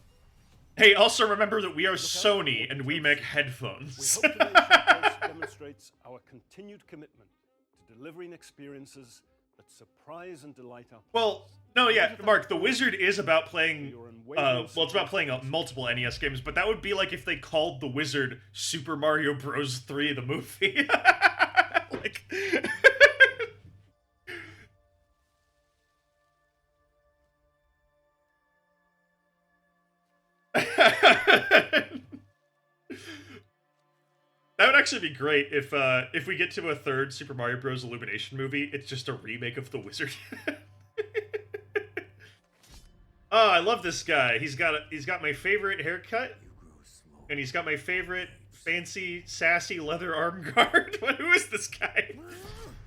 Hey, also remember that we are Sony and we make headphones. We hope today's showcase demonstrates our continued commitment to delivering experiences that surprise and delight our Well, no, yeah, Mark, The Wizard is about playing, well, it's about playing multiple NES games, but that would be like if they called The Wizard Super Mario Bros. 3 the movie. Like... That would actually be great if we get to a third Super Mario Bros. Illumination movie, it's just a remake of The Wizard. Oh, I love this guy. He's got my favorite haircut, and he's got my favorite fancy, sassy leather arm guard. Who is this guy?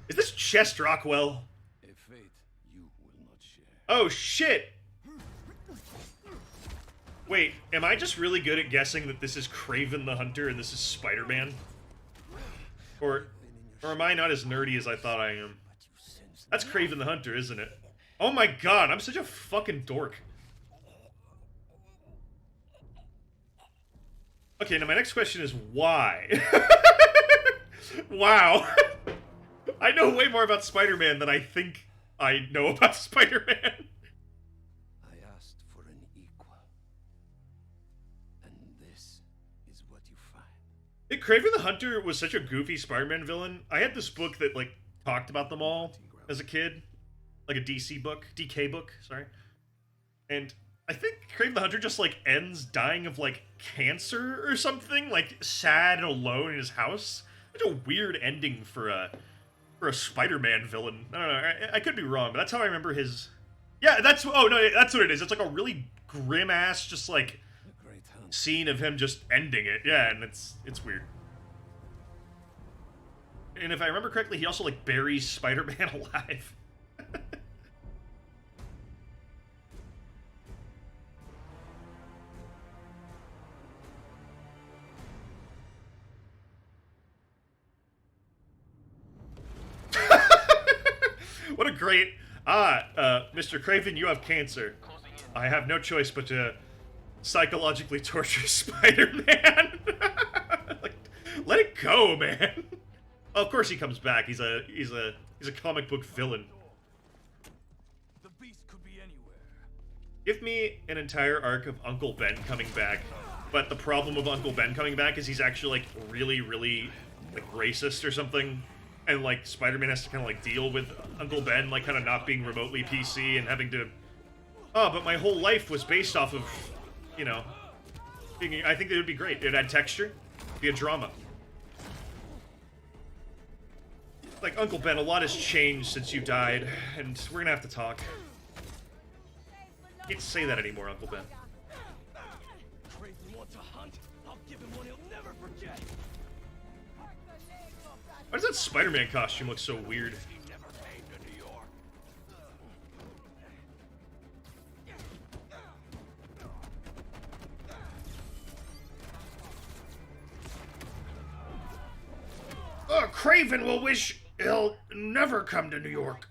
Is this Chest Rockwell? A fate you will not share. Oh shit! Wait, am I just really good at guessing that this is Kraven the Hunter and this is Spider-Man? Or am I not as nerdy as I thought I am? That's Kraven the Hunter, isn't it? Oh my god, I'm such a fucking dork. Okay, now my next question is why? Wow. I know way more about Spider-Man than I think I know about Spider-Man. I asked for an equal. And this is what you find. Kraven the Hunter was such a goofy Spider-Man villain. I had this book that, like, talked about them all as a kid. Like a DC book. DK book, sorry. And I think Kraven the Hunter just, like, ends dying of, like, cancer or something. Like, sad and alone in his house. Such a weird ending for a Spider-Man villain. I don't know. I could be wrong, but that's how I remember his... Yeah, that's... Oh, no, that's what it is. It's like a really grim-ass, just, like, scene of him just ending it. Yeah, and it's weird. And if I remember correctly, he also, like, buries Spider-Man alive. What a great... Mr. Kraven, you have cancer. I have no choice but to psychologically torture Spider-Man. Like, let it go, man. Of course he comes back. He's a comic book villain. The beast could be anywhere. Give me an entire arc of Uncle Ben coming back, but the problem of Uncle Ben coming back is he's actually, like, really, really, like, racist or something. And, like, Spider-Man has to kind of, like, deal with Uncle Ben, like, kind of not being remotely PC and having to... Oh, but my whole life was based off of, you know... I think it would be great. It'd add texture. Be a drama. Like, Uncle Ben, a lot has changed since you died, and we're gonna have to talk. You can't say that anymore, Uncle Ben. Kraven wants a hunt. I'll give him one he'll never forget. Why does that Spider-Man costume look so weird? Oh, Kraven will wish he'll never come to New York.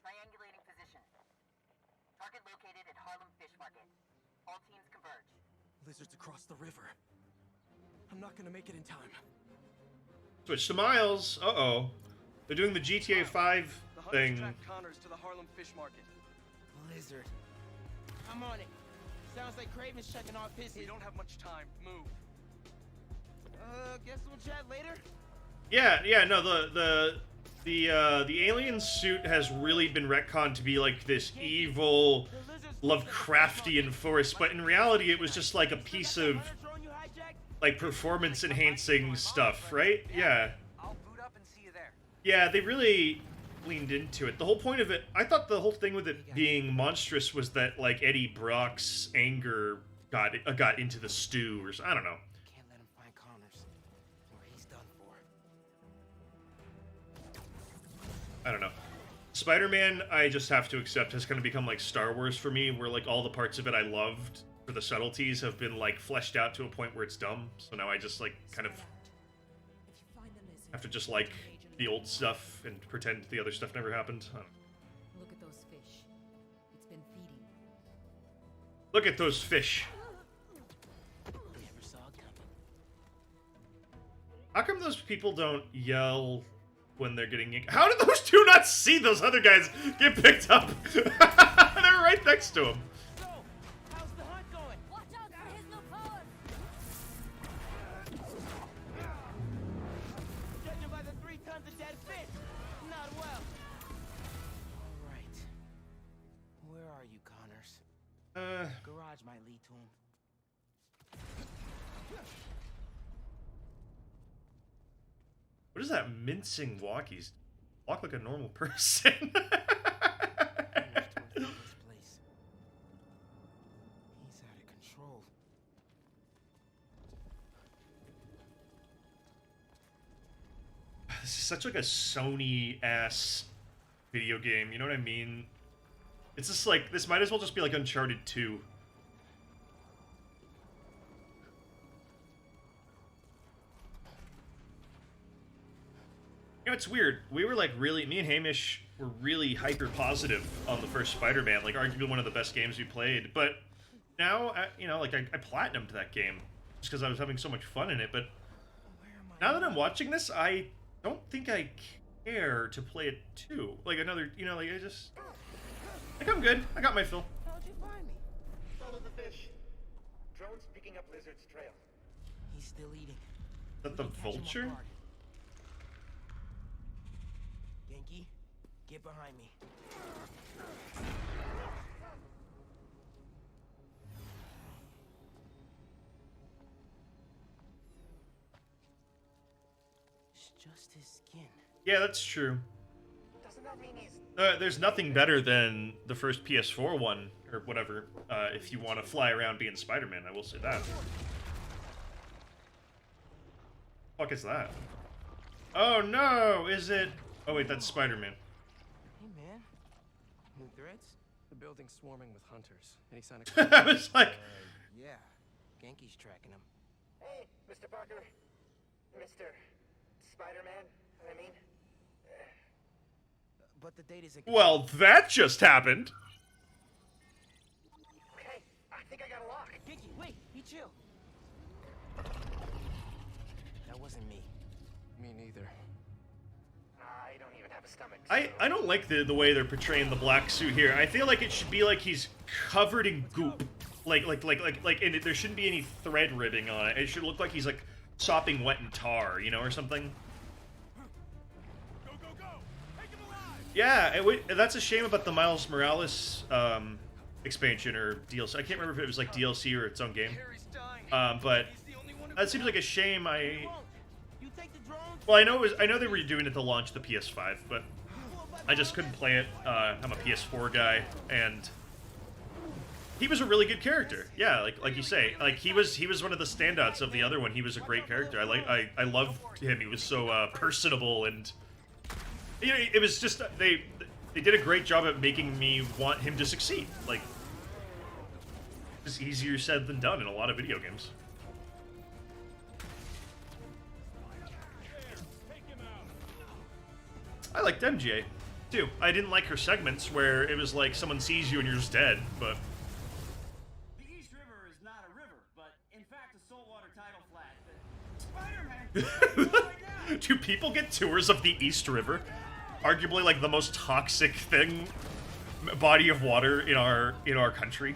Triangulating position. Target located at Harlem Fish Market. All teams converge. Lizards across the river. I'm not gonna make it in time. Switch to Miles. Uh-oh. They're doing the GTA 5 thing. Connors to the Harlem Fish Market. Lizard. I'm on it. Sounds like Craven's checking off his. We don't have much time. Move. Guess we'll chat later. Yeah, no, the alien suit has really been retconned to be like this evil Lovecraftian force, but in reality it was just like a piece of like performance enhancing stuff, right? Yeah. I'll boot up and see you there. Yeah, they really leaned into it. The whole point of it, I thought the whole thing with it being monstrous was that like Eddie Brock's anger got into the stew, or I don't know. Can't let him find Connors, or he's done for. I don't know. Spider-Man, I just have to accept, has kind of become like Star Wars for me, where like all the parts of it I loved for the subtleties have been like fleshed out to a point where it's dumb. So now I just like kind of have to just like the old stuff and pretend the other stuff never happened. I don't know. Look at those fish. It's been feeding. Look at those fish. Never saw it coming. How come those people don't yell when they're getting... How did those two not see those other guys get picked up? They're right next to him. So, how's the hunt going? Watch out for his new powers! Judging by the 3 tons of dead fish, not well. All right. Where are you, Connors? Garage might lead to him. What is that mincing walk? He's walk like a normal person. He's out of control. This is such like a Sony-ass video game, you know what I mean? It's just like, this might as well just be like Uncharted 2. You know, it's weird. We were like really, me and Hamish were really hyper positive on the first Spider-Man, like arguably one of the best games we played. But now, you know, like I platinumed that game just because I was having so much fun in it. But now that I'm watching this, I don't think I care to play it too. Like another, you know, like I think I'm good. I got my fill. How'd you find me? Follow the fish. Drone's picking up Lizard's trail. He's still eating. Is that the vulture? Genki, get behind me. It's just his skin. Yeah, that's true. Doesn't that mean he's... There's nothing better than the first PS4 one, or whatever, if you want to fly around being Spider-Man, I will say that. Fuck is that? Oh no, is it? Oh wait, that's Spider-Man. Hey man, new threats? The building's swarming with hunters. Any sign of... I was like... Yeah, Genki's tracking him. Hey, Mr. Parker. Mr. Spider-Man, I mean... But the date isn't... Well, that just happened. Okay, I think I got a lock. Genki, wait, be chill. That wasn't me. Me neither. I don't even have a stomach. I don't like the way they're portraying the black suit here. I feel like it should be like he's covered in goop. Like, and there shouldn't be any thread ribbing on it. It should look like he's like sopping wet in tar, you know, or something. Yeah, that's a shame about the Miles Morales expansion or DLC. I can't remember if it was like DLC or its own game. But that seems like a shame. Well, I know they were doing it to launch the PS5, but I just couldn't play it. I'm a PS4 guy, and he was a really good character. Yeah, like you say, like he was one of the standouts of the other one. He was a great character. I loved him. He was so personable, and you know, it was just they did a great job at making me want him to succeed. Like, it's easier said than done in a lot of video games. I liked MJ, too. I didn't like her segments where it was like someone sees you and you're just dead, but... The East River is not a river, but in fact a saltwater tidal flat. Spider-Man! Do people get tours of the East River? Arguably like the most toxic body of water in our country.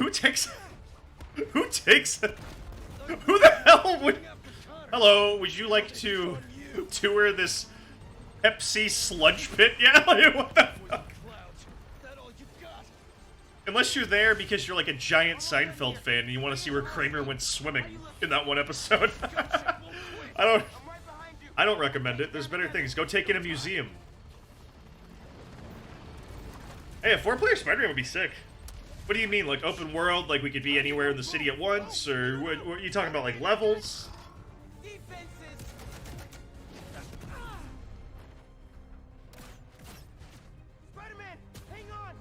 Who takes who takes who the hell would Hello, would you like to tour this Pepsi sludge pit? Yeah, what the fuck? Unless you're there because you're like a giant Seinfeld fan and you want to see where Kramer went swimming in that one episode. I don't recommend it. There's better things. Go take in a museum. Hey, a 4-player Spider-Man would be sick. What do you mean, like open world? Like we could be anywhere in the city at once? Or what are you talking about, like levels? Spider-Man, hang on!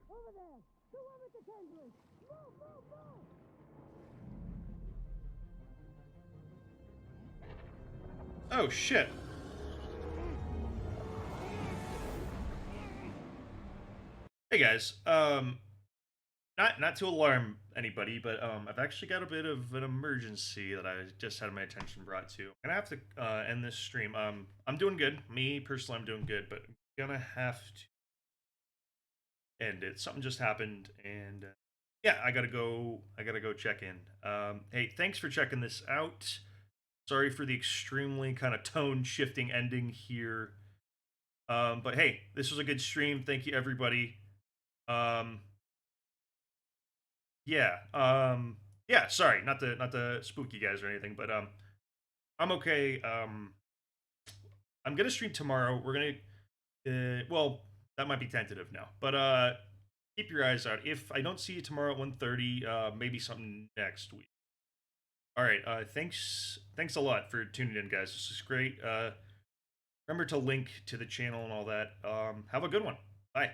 Over there! The one with the tendrils! Move, move, move! Oh shit. Hey guys, not to alarm anybody, but I've actually got a bit of an emergency that I just had my attention brought to. I'm gonna have to end this stream. I'm doing good. Me personally, I'm doing good, but I'm gonna have to end it. Something just happened, and yeah, I gotta go check in. Hey, thanks for checking this out. Sorry for the extremely kind of tone shifting ending here. But hey, this was a good stream. Thank you, everybody. Yeah. Yeah, sorry, not to spook you guys or anything, but I'm okay. I'm gonna stream tomorrow. We're gonna well, that might be tentative now. But keep your eyes out. If I don't see you tomorrow at 1:30, maybe something next week. Alright, thanks a lot for tuning in, guys. This is great. Remember to link to the channel and all that. Have a good one. Bye.